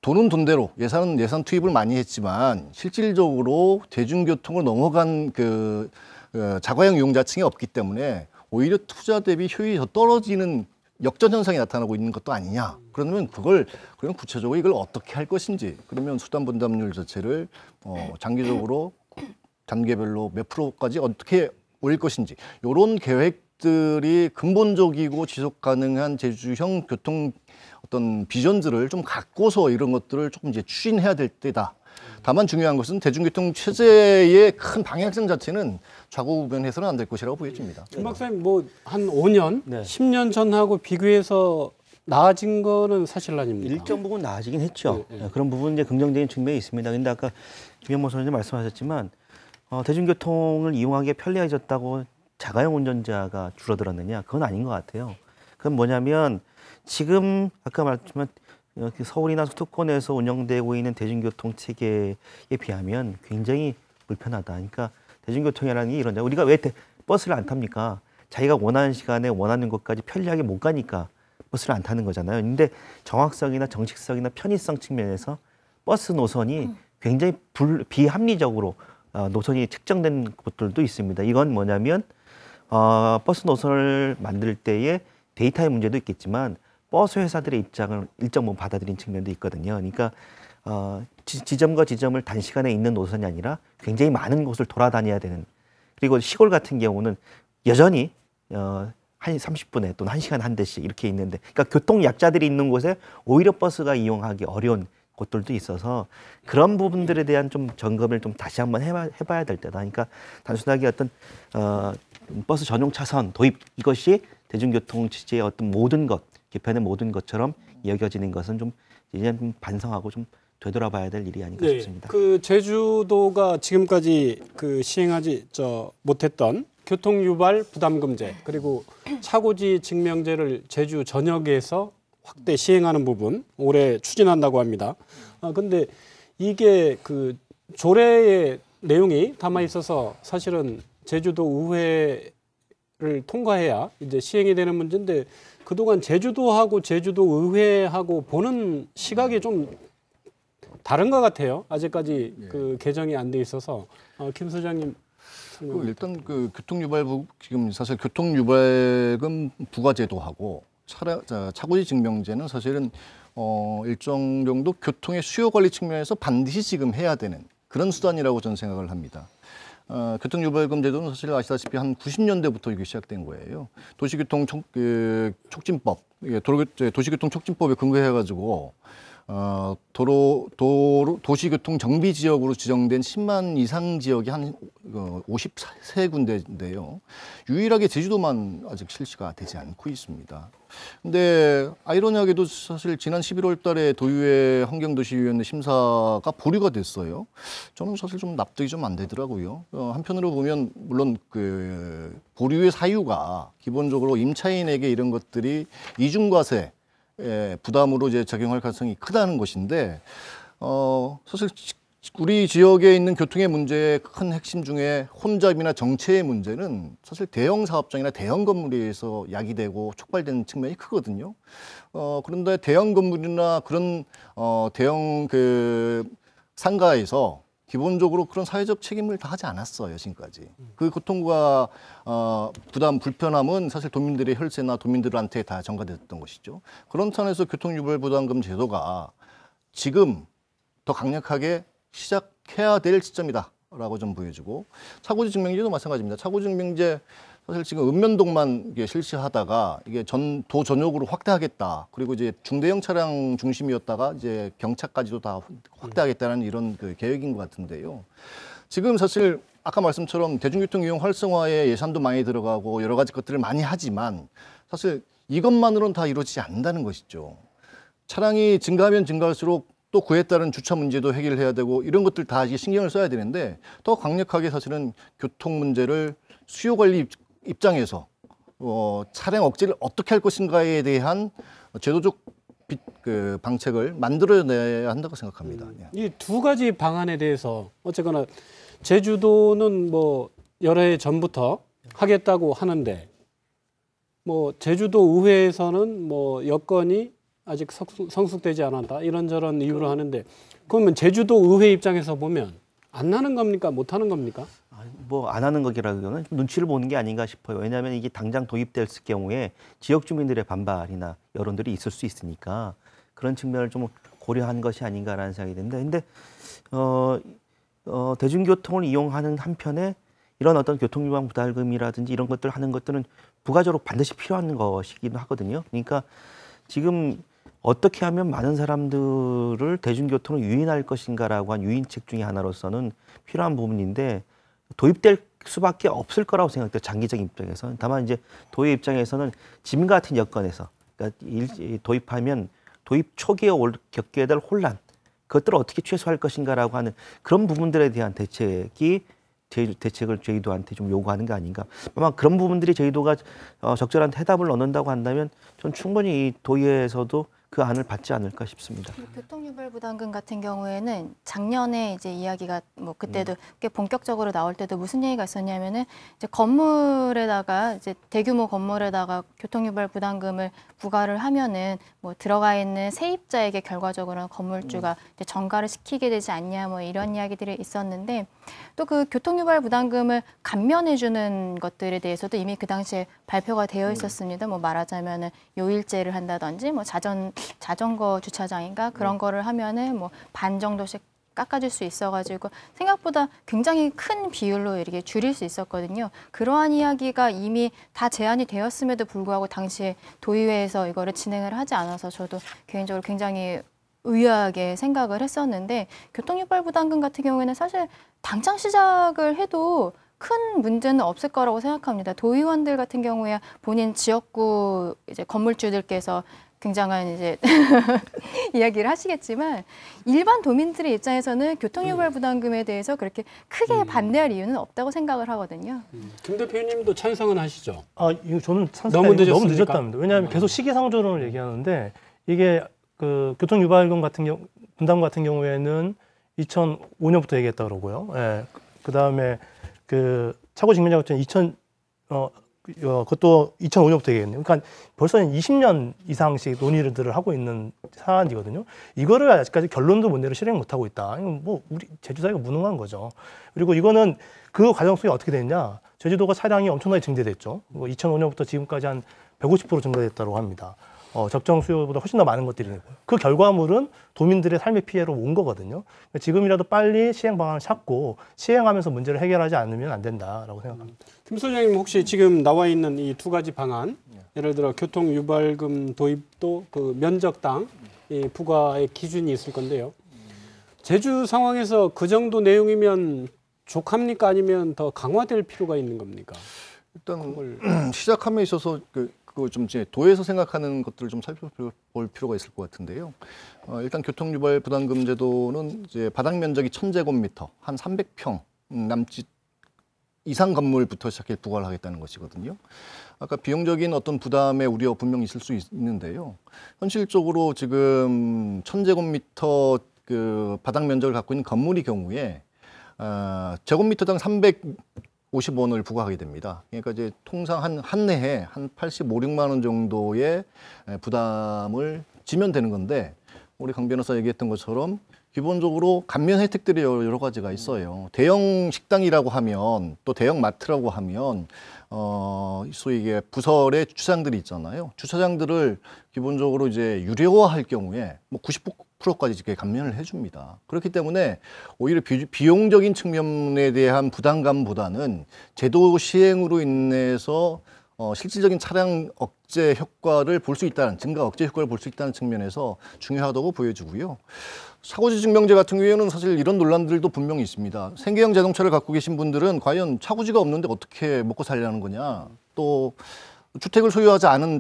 돈은 돈대로 예산 투입을 많이 했지만 실질적으로 대중교통으로 넘어간 그 자가용 이용자층이 없기 때문에 오히려 투자 대비 효율이 더 떨어지는 역전 현상이 나타나고 있는 것도 아니냐. 그러면 그러면 구체적으로 이걸 어떻게 할 것인지, 그러면 수단 분담률 자체를 장기적으로 단계별로 몇 프로까지 어떻게 올릴 것인지, 이런 계획들이 근본적이고 지속 가능한 제주형 교통 어떤 비전들을 좀 갖고서 이런 것들을 조금 이제 추진해야 될 때다. 다만 중요한 것은 대중교통 체제의 큰 방향성 자체는 좌고우변해서는 안 될 것이라고 보여집니다. 김 박사님 뭐 한 5년, 네. 10년 전하고 비교해서 나아진 거는 사실 아닙니까? 일정 부분 나아지긴 했죠. 네, 네. 그런 부분 이제 긍정적인 측면이 있습니다. 근데 아까 김영모 소장님 말씀하셨지만 대중교통을 이용하기에 편리해졌다고 자가용 운전자가 줄어들었느냐? 그건 아닌 것 같아요. 그건 뭐냐면 지금 아까 말했지만 서울이나 수도권에서 운영되고 있는 대중교통 체계에 비하면 굉장히 불편하다. 그러니까 대중교통이라는 게 이런데 우리가 왜 버스를 안 탑니까? 자기가 원하는 시간에 원하는 곳까지 편리하게 못 가니까 버스를 안 타는 거잖아요. 근데 정확성이나 정식성이나 편의성 측면에서 버스 노선이 굉장히 비합리적으로 노선이 측정된 곳들도 있습니다. 이건 뭐냐면 버스 노선을 만들 때의 데이터의 문제도 있겠지만 버스 회사들의 입장을 일정 부분 받아들인 측면도 있거든요. 그러니까 지점과 지점을 단시간에 있는 노선이 아니라 굉장히 많은 곳을 돌아다녀야 되는, 그리고 시골 같은 경우는 여전히 한 30분에 또는 1시간에 한 대씩 이렇게 있는데, 그러니까 교통 약자들이 있는 곳에 오히려 버스가 이용하기 어려운 곳들도 있어서 그런 부분들에 대한 좀 점검을 좀 다시 한번 해봐야 될 때다. 그러니까 단순하게 어떤 버스 전용 차선 도입, 이것이 대중교통 체제의 어떤 모든 것, 개편의 모든 것처럼 여겨지는 것은 좀 이제 반성하고 좀 되돌아봐야 될 일이 아닌가 싶습니다. 그 제주도가 지금까지 그 시행하지 못했던 교통 유발 부담금제, 그리고 차고지 증명제를 제주 전역에서 확대 시행하는 부분 올해 추진한다고 합니다. 근데 이게 그 조례의 내용이 담아 있어서 사실은 제주도 의회를 통과해야 이제 시행이 되는 문제인데, 그동안 제주도하고 제주도 의회하고 보는 시각이 좀 다른 것 같아요. 아직까지 그 개정이 안 돼 있어서. 김 소장님. 일단 그 교통유발부, 지금 사실 교통유발금 부과제도하고 차고지 증명제는 사실은 일정 정도 교통의 수요 관리 측면에서 반드시 지금 해야 되는 그런 수단이라고 저는 생각을 합니다. 교통유발금 제도는 사실 아시다시피 한 90년대부터 이게 시작된 거예요. 도시교통 촉진법, 도시교통 촉진법에 근거해가지고 도시교통 정비 지역으로 지정된 10만 이상 지역이 한 53군데인데요. 유일하게 제주도만 아직 실시가 되지 않고 있습니다. 근데 아이러니하게도 사실 지난 11월 달에 도의회 환경도시위원회 심사가 보류가 됐어요. 저는 사실 좀 납득이 좀 안 되더라고요. 한편으로 보면 물론 그 보류의 사유가 기본적으로 임차인에게 이런 것들이 이중과세 부담으로 이제 작용할 가능성이 크다는 것인데 사실 우리 지역에 있는 교통의 문제의 큰 핵심 중에 혼잡이나 정체의 문제는 사실 대형 사업장이나 대형 건물에서 야기되고 촉발되는 측면이 크거든요. 그런데 대형 건물이나 그런 대형 그 상가에서 기본적으로 그런 사회적 책임을 다 하지 않았어요, 지금까지. 그 고통과 부담, 불편함은 사실 도민들의 혈세나 도민들한테 다 전가됐던 것이죠. 그런 차원에서 교통유발부담금 제도가 지금 더 강력하게 시작해야 될 시점이다라고 좀 보여주고, 차고지 증명제도 마찬가지입니다. 차고지 증명제 사실 지금 읍면동만 이게 실시하다가 이게 도 전역으로 확대하겠다. 그리고 이제 중대형 차량 중심이었다가 이제 경차까지도 다 확대하겠다는 이런 그 계획인 것 같은데요. 지금 사실 아까 말씀처럼 대중교통 이용 활성화에 예산도 많이 들어가고 여러 가지 것들을 많이 하지만 사실 이것만으로는 다 이루어지지 않는다는 것이죠. 차량이 증가하면 증가할수록 또 그에 따른 주차 문제도 해결해야 되고 이런 것들 다 이제 신경을 써야 되는데 더 강력하게 사실은 교통 문제를 수요 관리 입장에서 차량 억제를 어떻게 할 것인가에 대한 제도적 그 방책을 만들어내야 한다고 생각합니다. 이 두 가지 방안에 대해서 어쨌거나 제주도는 뭐 여러 해 전부터 하겠다고 하는데 뭐 제주도 의회에서는 뭐 여건이 아직 성숙되지 않았다 이런저런 이유로 하는데 그러면 제주도 의회 입장에서 보면 안 하는 겁니까? 못 하는 겁니까? 뭐 안 하는 거기라기보다는 좀 눈치를 보는 게 아닌가 싶어요. 왜냐하면 이게 당장 도입될 경우에 지역 주민들의 반발이나 여론들이 있을 수 있으니까 그런 측면을 좀 고려한 것이 아닌가라는 생각이 드는데, 근데 대중교통을 이용하는 한편에 이런 어떤 교통유발 부담금이라든지 이런 것들 하는 것들은 부가적으로 반드시 필요한 것이기도 하거든요. 그러니까 지금 어떻게 하면 많은 사람들을 대중교통을 유인할 것인가라고 한 유인책 중에 하나로서는 필요한 부분인데 도입될 수밖에 없을 거라고 생각돼요. 장기적인 입장에서는. 다만 이제 도의 입장에서는 지금 같은 여건에서 그러니까 도입하면 도입 초기에 겪게 될 혼란 그것들을 어떻게 최소화할 것인가라고 하는 그런 부분들에 대한 대책을 저희도한테 좀 요구하는 게 아닌가. 아마 그런 부분들이 저희도가 적절한 해답을 얻는다고 한다면 전 충분히 이 도의회에서도 그 안을 받지 않을까 싶습니다. 교통유발부담금 같은 경우에는 작년에 이제 이야기가 뭐 그때도 꽤 본격적으로 나올 때도 무슨 얘기가 있었냐면은 이제 건물에다가 이제 대규모 건물에다가 교통유발부담금을 부과를 하면은 뭐 들어가 있는 세입자에게 결과적으로는 건물주가 이제 전가를 시키게 되지 않냐 뭐 이런 이야기들이 있었는데 또 그 교통유발부담금을 감면해주는 것들에 대해서도 이미 그 당시에 발표가 되어 있었습니다. 뭐 말하자면은 요일제를 한다든지 뭐 자전거 주차장인가 그런 거를 하면은 뭐 반 정도씩 깎아줄 수 있어가지고 생각보다 굉장히 큰 비율로 이렇게 줄일 수 있었거든요. 그러한 이야기가 이미 다 제안이 되었음에도 불구하고 당시에 도의회에서 이거를 진행을 하지 않아서 저도 개인적으로 굉장히 의아하게 생각을 했었는데 교통유발부담금 같은 경우에는 사실 당장 시작을 해도 큰 문제는 없을 거라고 생각합니다. 도의원들 같은 경우에 본인 지역구 이제 건물주들께서 굉장한 이제 이야기를 하시겠지만 일반 도민들의 입장에서는 교통유발 부담금에 대해서 그렇게 크게 반대할 이유는 없다고 생각을 하거든요. 김 대표님도 찬성은 하시죠? 이거 저는 너무 너무 늦었답니다. 왜냐하면 계속 시기상조론을 얘기하는데 이게 그 교통유발금 분담금 같은 경우에는 2005년부터 얘기했다 그러고요. 예. 그 다음에 그 차고직면제 같은 그것도 2005년부터 얘기했네요. 그러니까 벌써 20년 이상씩 논의들을 하고 있는 사안이거든요. 이거를 아직까지 결론도 못 내려 실행 못 하고 있다. 이건 뭐 우리 제주사회가 무능한 거죠. 그리고 이거는 그 과정 속에 어떻게 됐냐? 제주도가 차량이 엄청나게 증대됐죠. 2005년부터 지금까지 한 150% 증가됐다고 합니다. 적정 수요보다 훨씬 더 많은 것들이 있고요. 그 결과물은 도민들의 삶의 피해로 온 거거든요. 그러니까 지금이라도 빨리 시행 방안을 찾고 시행하면서 문제를 해결하지 않으면 안 된다라고 생각합니다. 김 소장님 혹시 지금 나와 있는 이 두 가지 방안, 예를 들어 교통유발금 도입도 그 면적당 이 부과의 기준이 있을 건데요. 제주 상황에서 그 정도 내용이면 족합니까? 아니면 더 강화될 필요가 있는 겁니까? 일단 시작함에 있어서 그거 좀 이제 도에서 생각하는 것들을 좀 살펴볼 필요가 있을 것 같은데요. 일단 교통유발 부담금제도는 이제 바닥 면적이 1000제곱미터, 한 300평 남짓 이상 건물부터 시작해 부과를 하겠다는 것이거든요. 아까 비용적인 어떤 부담의 우려 분명히 있을 수 있는데요. 현실적으로 지금 1000제곱미터 그 바닥 면적을 갖고 있는 건물의 경우에 제곱미터당 350원을 부과하게 됩니다. 그러니까 이제 통상 한 해에 한 85, 6만 원 정도의 부담을 지면 되는 건데 우리 강 변호사 얘기했던 것처럼 기본적으로 감면 혜택들이 여러 가지가 있어요. 대형 식당이라고 하면 또 대형 마트라고 하면 소위 이게 부설의 주차장들이 있잖아요. 주차장들을 기본적으로 이제 유료화할 경우에 뭐 90%까지 이렇게 감면을 해줍니다. 그렇기 때문에 오히려 비용적인 측면에 대한 부담감보다는 제도 시행으로 인해서 실질적인 차량 억제 효과를 볼 수 있다는, 증가 억제 효과를 볼 수 있다는 측면에서 중요하다고 보여지고요. 차고지 증명제 같은 경우에는 사실 이런 논란들도 분명히 있습니다. 생계형 자동차를 갖고 계신 분들은 과연 차고지가 없는데 어떻게 먹고 살려는 거냐. 또 주택을 소유하지 않은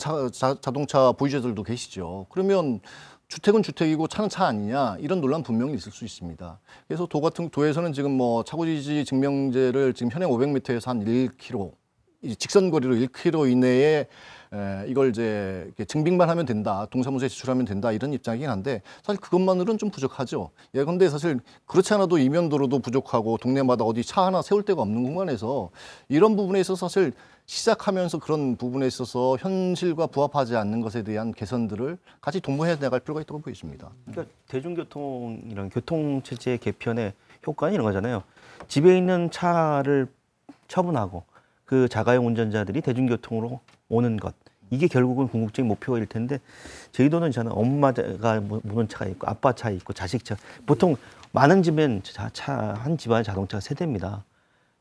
자동차 보유자들도 계시죠. 그러면 주택은 주택이고 차는 차 아니냐, 이런 논란 분명히 있을 수 있습니다. 그래서 도에서는 지금 뭐 차고지 증명제를 지금 현행 500m에서 한 1km, 직선 거리로 1km 이내에 이걸 이제 증빙만 하면 된다, 동사무소에 제출하면 된다, 이런 입장이긴 한데 사실 그것만으로는 좀 부족하죠. 예컨대 사실 그렇지 않아도 이면도로도 부족하고 동네마다 어디 차 하나 세울 데가 없는 공간에서 이런 부분에 있어서 사실 시작하면서 그런 부분에 있어서 현실과 부합하지 않는 것에 대한 개선들을 같이 동무해 나갈 필요가 있다고 보여집니다. 그러니까 대중교통 이런 교통체제 개편의 효과는 이런 거잖아요. 집에 있는 차를 처분하고 그 자가용 운전자들이 대중교통으로 오는 것. 이게 결국은 궁극적인 목표일 텐데 저희도는 저는 엄마가 모는 차가 있고 아빠 차 있고 자식 차. 보통 많은 집엔 한 집안에 자동차가 3대입니다.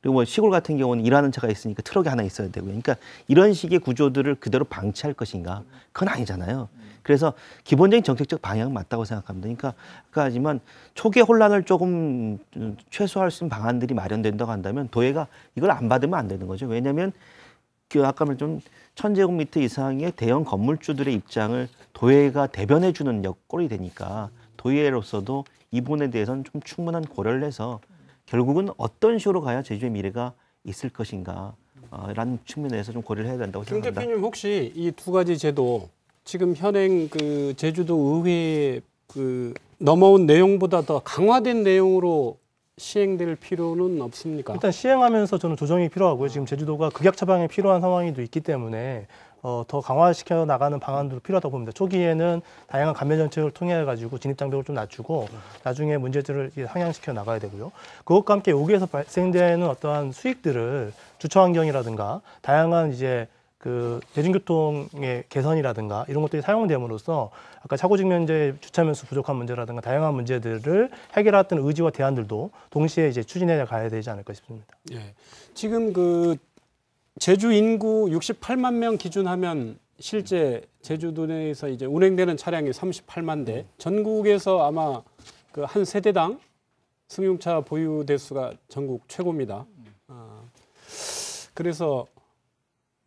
그리고 뭐 시골 같은 경우는 일하는 차가 있으니까 트럭이 하나 있어야 되고요. 그러니까 이런 식의 구조들을 그대로 방치할 것인가? 그건 아니잖아요. 그래서 기본적인 정책적 방향은 맞다고 생각합니다. 그러니까 하지만 초기의 혼란을 조금 최소화할 수 있는 방안들이 마련된다고 한다면 도의가 이걸 안 받으면 안 되는 거죠. 왜냐하면 그 아까 말좀 1000제곱미터 이상의 대형 건물주들의 입장을 도의가 대변해주는 역할이 되니까 도의로서도 이 부분에 대해서는 좀 충분한 고려를 해서 결국은 어떤 식으로 가야 제주의 미래가 있을 것인가 라는 측면에서 좀 고려를 해야 된다고 김 생각합니다. 대표님 혹시 이 두 가지 제도 지금 현행 그 제주도 의회에 그 넘어온 내용보다 더 강화된 내용으로 시행될 필요는 없습니까? 일단 시행하면서 저는 조정이 필요하고요. 지금 제주도가 극약 처방이 필요한 상황이 있기 때문에 더 강화시켜 나가는 방안도 필요하다고 봅니다. 초기에는 다양한 감면 정책을 통해 가지고 진입 장벽을 좀 낮추고 나중에 문제들을 상향시켜 나가야 되고요. 그것과 함께 여기에서 발생되는 어떠한 수익들을 주차 환경이라든가 다양한 이제 그 대중교통의 개선이라든가 이런 것들이 사용됨으로써 아까 차고직면제 주차면수 부족한 문제라든가 다양한 문제들을 해결했던 의지와 대안들도 동시에 이제 추진해 가야 되지 않을까 싶습니다. 예. 지금 그 제주 인구 68만 명 기준하면 실제 제주도 내에서 이제 운행되는 차량이 38만 대, 전국에서 아마 그 한 세대당 승용차 보유 대수가 전국 최고입니다. 그래서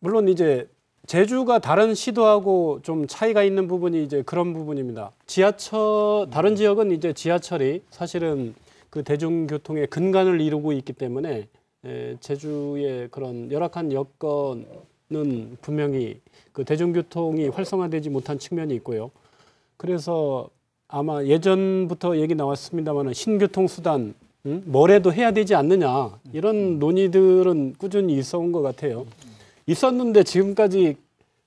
물론 이제 제주가 다른 시도하고 좀 차이가 있는 부분이 이제 그런 부분입니다. 다른 지역은 이제 지하철이 사실은 그 대중교통의 근간을 이루고 있기 때문에 제주의 그런 열악한 여건은 분명히 그 대중교통이 활성화되지 못한 측면이 있고요. 그래서 아마 예전부터 얘기 나왔습니다만 신교통수단 뭐래도 해야 되지 않느냐 이런 논의들은 꾸준히 있어온 것 같아요. 있었는데 지금까지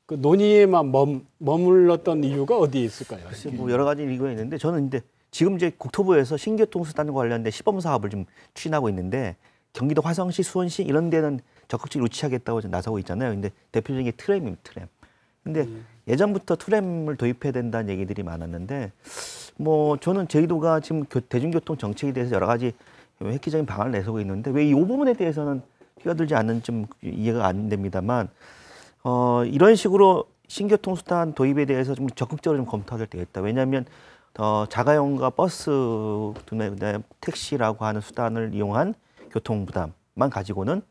그 논의에만 머물렀던 이유가 어디에 있을까요? 글쎄 뭐 여러 가지 이유가 있는데 저는 근데 지금 이제 국토부에서 신교통수단과 관련된 시범 사업을 좀 추진하고 있는데 경기도 화성시, 수원시 이런 데는 적극적으로 유치하겠다고 나서고 있잖아요. 근데 대표적인 게 트램입니다. 트램. 근데 예전부터 트램을 도입해야 된다는 얘기들이 많았는데 뭐 저는 제주도가 지금 대중교통 정책에 대해서 여러 가지 획기적인 방안을 내세우고 있는데 왜 이 부분에 대해서는 뛰어들지 않는 좀 이해가 안 됩니다만 이런 식으로 신교통수단 도입에 대해서 좀 적극적으로 좀 검토하게 되겠다. 왜냐하면 자가용과 버스, 택시라고 하는 수단을 이용한 교통 부담만 가지고는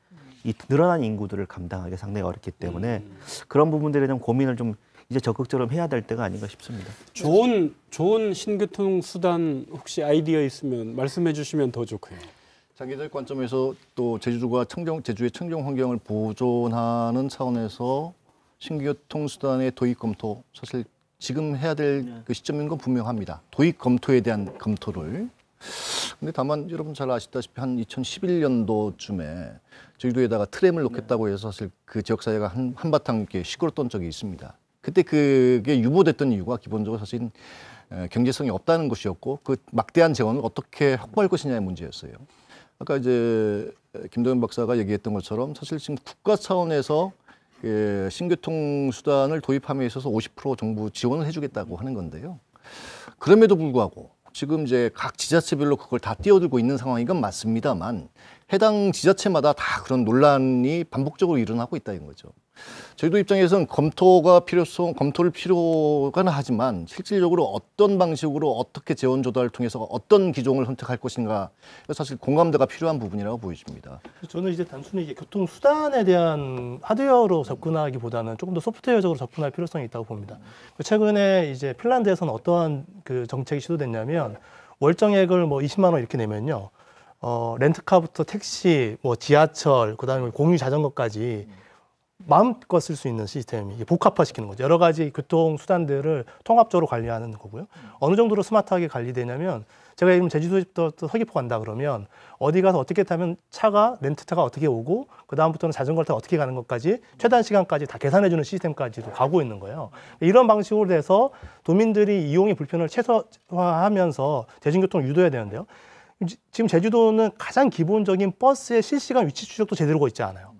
이 늘어난 인구들을 감당하기 상당히 어렵기 때문에 그런 부분들에 대한 고민을 좀 이제 적극적으로 해야 될 때가 아닌가 싶습니다. 좋은 신교통 수단 혹시 아이디어 있으면 말씀해 주시면 더 좋고요. 장기적 관점에서 또 제주도가 제주의 청정 환경을 보존하는 차원에서 신교통 수단의 도입 검토, 사실 지금 해야 될 그 시점인 건 분명합니다. 도입 검토에 대한 검토를. 근데 다만 여러분 잘 아시다시피 한 2011년도쯤에 제주도에다가 트램을 놓겠다고 해서 사실 그 지역사회가 한바탕 이렇게 시끄러웠던 적이 있습니다. 그때 그게 유보됐던 이유가 기본적으로 사실 경제성이 없다는 것이었고 그 막대한 재원을 어떻게 확보할 것이냐의 문제였어요. 아까 이제 김동현 박사가 얘기했던 것처럼 사실 지금 국가 차원에서 신교통 수단을 도입함에 있어서 50% 정부 지원을 해주겠다고 하는 건데요. 그럼에도 불구하고 지금 이제 각 지자체별로 그걸 다 뛰어들고 있는 상황인 건 맞습니다만 해당 지자체마다 다 그런 논란이 반복적으로 일어나고 있다는 거죠. 저희도 입장에서는 검토를 필요가 하지만 실질적으로 어떤 방식으로 어떻게 재원 조달을 통해서 어떤 기종을 선택할 것인가 사실 공감대가 필요한 부분이라고 보여집니다. 저는 이제 단순히 이게 교통 수단에 대한 하드웨어로 접근하기보다는 조금 더 소프트웨어적으로 접근할 필요성이 있다고 봅니다. 최근에 이제 핀란드에서는 어떠한 그 정책이 시도됐냐면 월정액을 뭐 20만 원 이렇게 내면요. 렌트카부터 택시, 뭐 지하철, 그다음에 공유 자전거까지 마음껏 쓸 수 있는 시스템이 복합화시키는 거죠. 여러 가지 교통 수단들을 통합적으로 관리하는 거고요. 어느 정도로 스마트하게 관리되냐면 제가 지금 제주도부터 서귀포 간다 그러면 어디 가서 어떻게 타면 렌트차가 어떻게 오고 그다음부터는 자전거를 타고 어떻게 가는 것까지 최단 시간까지 다 계산해주는 시스템까지도 가고 있는 거예요. 이런 방식으로 돼서 도민들이 이용의 불편을 최소화하면서 대중교통을 유도해야 되는데요. 지금 제주도는 가장 기본적인 버스의 실시간 위치 추적도 제대로 되고 있지 않아요.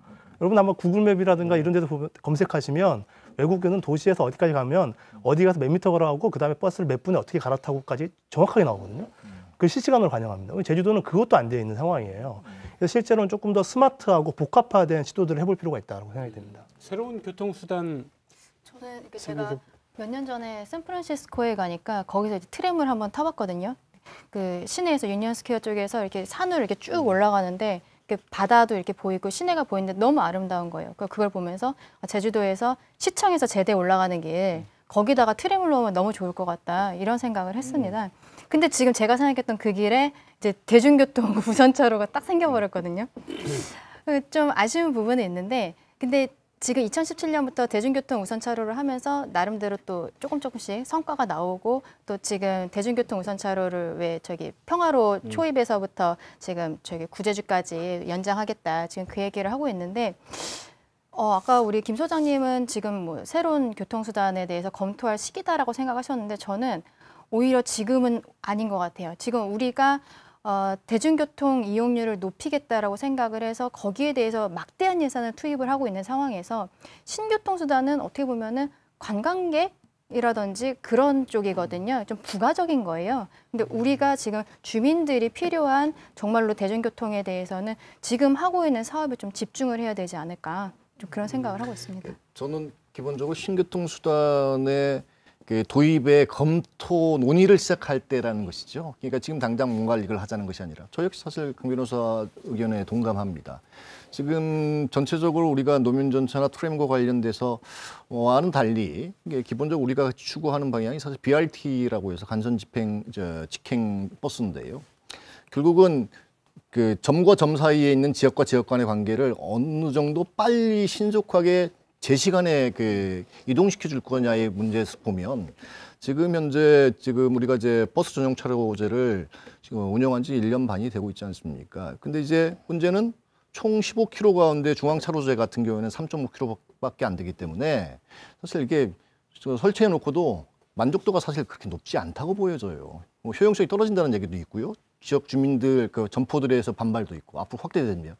여러분 한번 구글맵이라든가 이런 데서 검색하시면 외국에는 도시에서 어디까지 가면 어디 가서 몇 미터 걸어가고 그다음에 버스를 몇 분에 어떻게 갈아타고까지 정확하게 나오거든요. 그 실시간으로 반영합니다. 제주도는 그것도 안 되어 있는 상황이에요. 그래서 실제로는 조금 더 스마트하고 복합화된 시도들을 해볼 필요가 있다고 생각이 됩니다. 새로운 교통수단 저는 제가 몇 년 전에 샌프란시스코에 가니까 거기서 이제 트램을 한번 타봤거든요. 그 시내에서 유니언 스퀘어 쪽에서 이렇게 산으로 이렇게 쭉 올라가는데 바다도 이렇게 보이고 시내가 보이는데 너무 아름다운 거예요. 그걸 보면서 제주도에서 시청에서 제대 올라가는 길 거기다가 트램을 놓으면 너무 좋을 것 같다 이런 생각을 했습니다. 근데 지금 제가 생각했던 그 길에 이제 대중교통 우선차로가 딱 생겨버렸거든요. 좀 아쉬운 부분은 있는데 근데 지금 2017년부터 대중교통 우선차로를 하면서 나름대로 또 조금씩 성과가 나오고 또 지금 대중교통 우선차로를 왜 평화로 초입에서부터 지금 구제주까지 연장하겠다 지금 그 얘기를 하고 있는데 아까 우리 김 소장님은 지금 뭐 새로운 교통수단에 대해서 검토할 시기다라고 생각하셨는데 저는 오히려 지금은 아닌 것 같아요. 지금 우리가 대중교통 이용률을 높이겠다라고 생각을 해서 거기에 대해서 막대한 예산을 투입을 하고 있는 상황에서 신교통수단은 어떻게 보면은 관광객이라든지 그런 쪽이거든요. 좀 부가적인 거예요. 근데 우리가 지금 주민들이 필요한 정말로 대중교통에 대해서는 지금 하고 있는 사업에 좀 집중을 해야 되지 않을까 좀 그런 생각을 하고 있습니다. 저는 기본적으로 신교통수단의 그 도입의 검토 논의를 시작할 때라는 것이죠. 그러니까 지금 당장 뭔가 이걸 하자는 것이 아니라 저 역시 사실 강 변호사 의견에 동감합니다. 지금 전체적으로 우리가 노면전차나 트램과 관련돼서 와는 달리 이게 기본적으로 우리가 추구하는 방향이 사실 BRT라고 해서 간선 직행 버스인데요. 결국은 그 점과 점 사이에 있는 지역과 지역 간의 관계를 어느 정도 빨리 신속하게 제 시간에 이동시켜 줄 거냐의 문제에서 보면 지금 현재 우리가 이제 버스 전용 차로제를 지금 운영한 지 1년 반이 되고 있지 않습니까? 근데 이제 문제는 총 15km 가운데 중앙 차로제 같은 경우에는 3.5km밖에 안 되기 때문에 사실 이게 설치해 놓고도 만족도가 사실 그렇게 높지 않다고 보여져요. 뭐 효용성이 떨어진다는 얘기도 있고요. 지역 주민들 점포들에서 반발도 있고 앞으로 확대되면.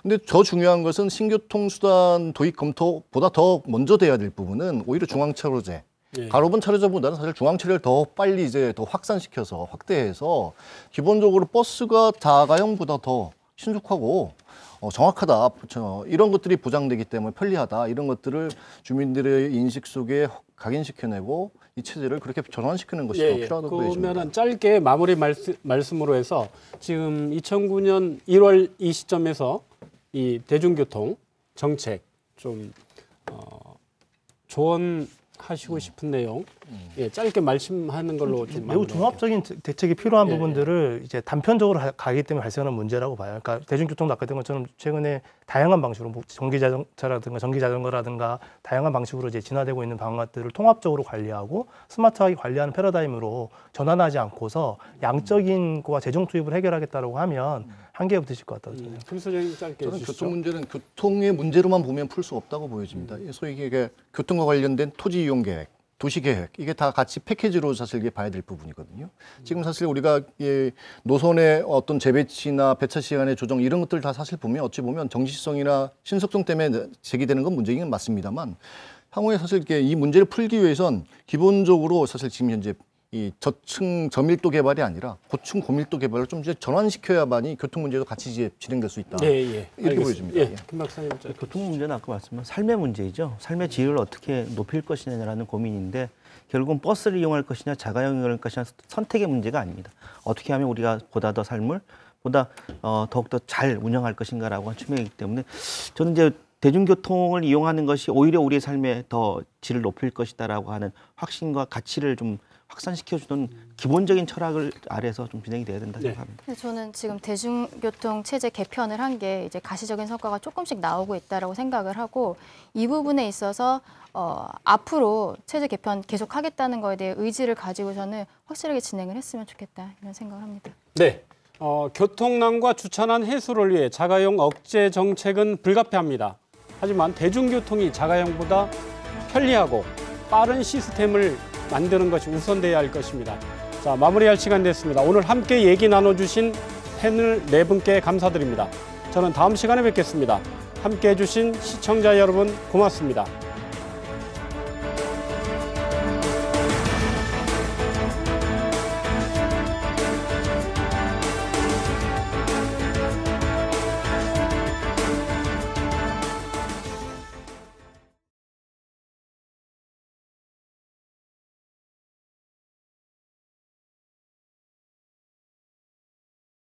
근데 더 중요한 것은 신교통수단 도입 검토보다 더 먼저 돼야 될 부분은 오히려 중앙차로제, 가로번 차로제보다는 사실 중앙차로를 더 빨리 이제 더 확산시켜서 확대해서 기본적으로 버스가 자가용보다 더 신속하고 정확하다 이런 것들이 보장되기 때문에 편리하다 이런 것들을 주민들의 인식 속에 각인시켜내고 이 체제를 그렇게 전환시키는 것이 더 필요하다고 보여집니다. 그러면 짧게 마무리 말씀으로 해서 지금 2009년 1월 이 시점에서 이 대중교통 정책 좀 조언하시고 싶은 내용 예, 짧게 말씀하는 걸로 좀 매우 종합적인 대책이 필요한 예, 부분들을 이제 단편적으로 가기 때문에 발생하는 문제라고 봐요. 그러니까 대중교통도 아까 된 것처럼 최근에 다양한 방식으로 뭐 전기자동차라든가 전기자전거라든가 다양한 방식으로 이제 진화되고 있는 방안들을 통합적으로 관리하고 스마트하게 관리하는 패러다임으로 전환하지 않고서 양적인 거와 재정 투입을 해결하겠다라고 하면 한계가 붙으실 것 같다고 저는. 김 소장님 짧게 저는 해주시죠. 교통 문제는 교통의 문제로만 보면 풀 수 없다고 보여집니다. 소위 이게 교통과 관련된 토지 이용 계획, 도시 계획 이게 다 같이 패키지로 사실 이게 봐야 될 부분이거든요. 지금 사실 우리가 노선의 어떤 재배치나 배차 시간의 조정 이런 것들 다 사실 보면 어찌 보면 정시성이나 신속성 때문에 제기되는 건 문제긴 맞습니다만 향후에 사실 이렇게 이 문제를 풀기 위해선 기본적으로 사실 지금 현재 이 저층 저밀도 개발이 아니라 고층 고밀도 개발을 좀 이제 전환시켜야만이 교통 문제도 같이 이제 진행될 수 있다. 예. 이렇게 보여집니다. 예. 김 박사님 짧게. 교통 문제는 아까 말씀한 삶의 문제이죠. 삶의 질을 어떻게 높일 것이냐라는 고민인데 결국은 버스를 이용할 것이냐 자가용 이용할 것이냐 선택의 문제가 아닙니다. 어떻게 하면 우리가 보다 더 삶을 보다 더욱더 잘 운영할 것인가라고 한 측면이기 때문에 저는 이제 대중교통을 이용하는 것이 오히려 우리의 삶에 더 질을 높일 것이다라고 하는 확신과 가치를 좀 확산시켜주는 기본적인 철학을 아래서 좀 진행이 돼야 된다 생각합니다. 저는 지금 대중교통 체제 개편을 한 게 이제 가시적인 성과가 조금씩 나오고 있다라고 생각을 하고 이 부분에 있어서 앞으로 체제 개편 계속하겠다는 거에 대해 의지를 가지고서는 확실하게 진행을 했으면 좋겠다 이런 생각을 합니다. 네. 교통난과 주차난 해소를 위해 자가용 억제 정책은 불가피합니다. 하지만 대중교통이 자가용보다 편리하고 빠른 시스템을 만드는 것이 우선돼야 할 것입니다. 자, 마무리할 시간 됐습니다. 오늘 함께 얘기 나눠주신 패널 4분께 감사드립니다. 저는 다음 시간에 뵙겠습니다. 함께 해주신 시청자 여러분 고맙습니다.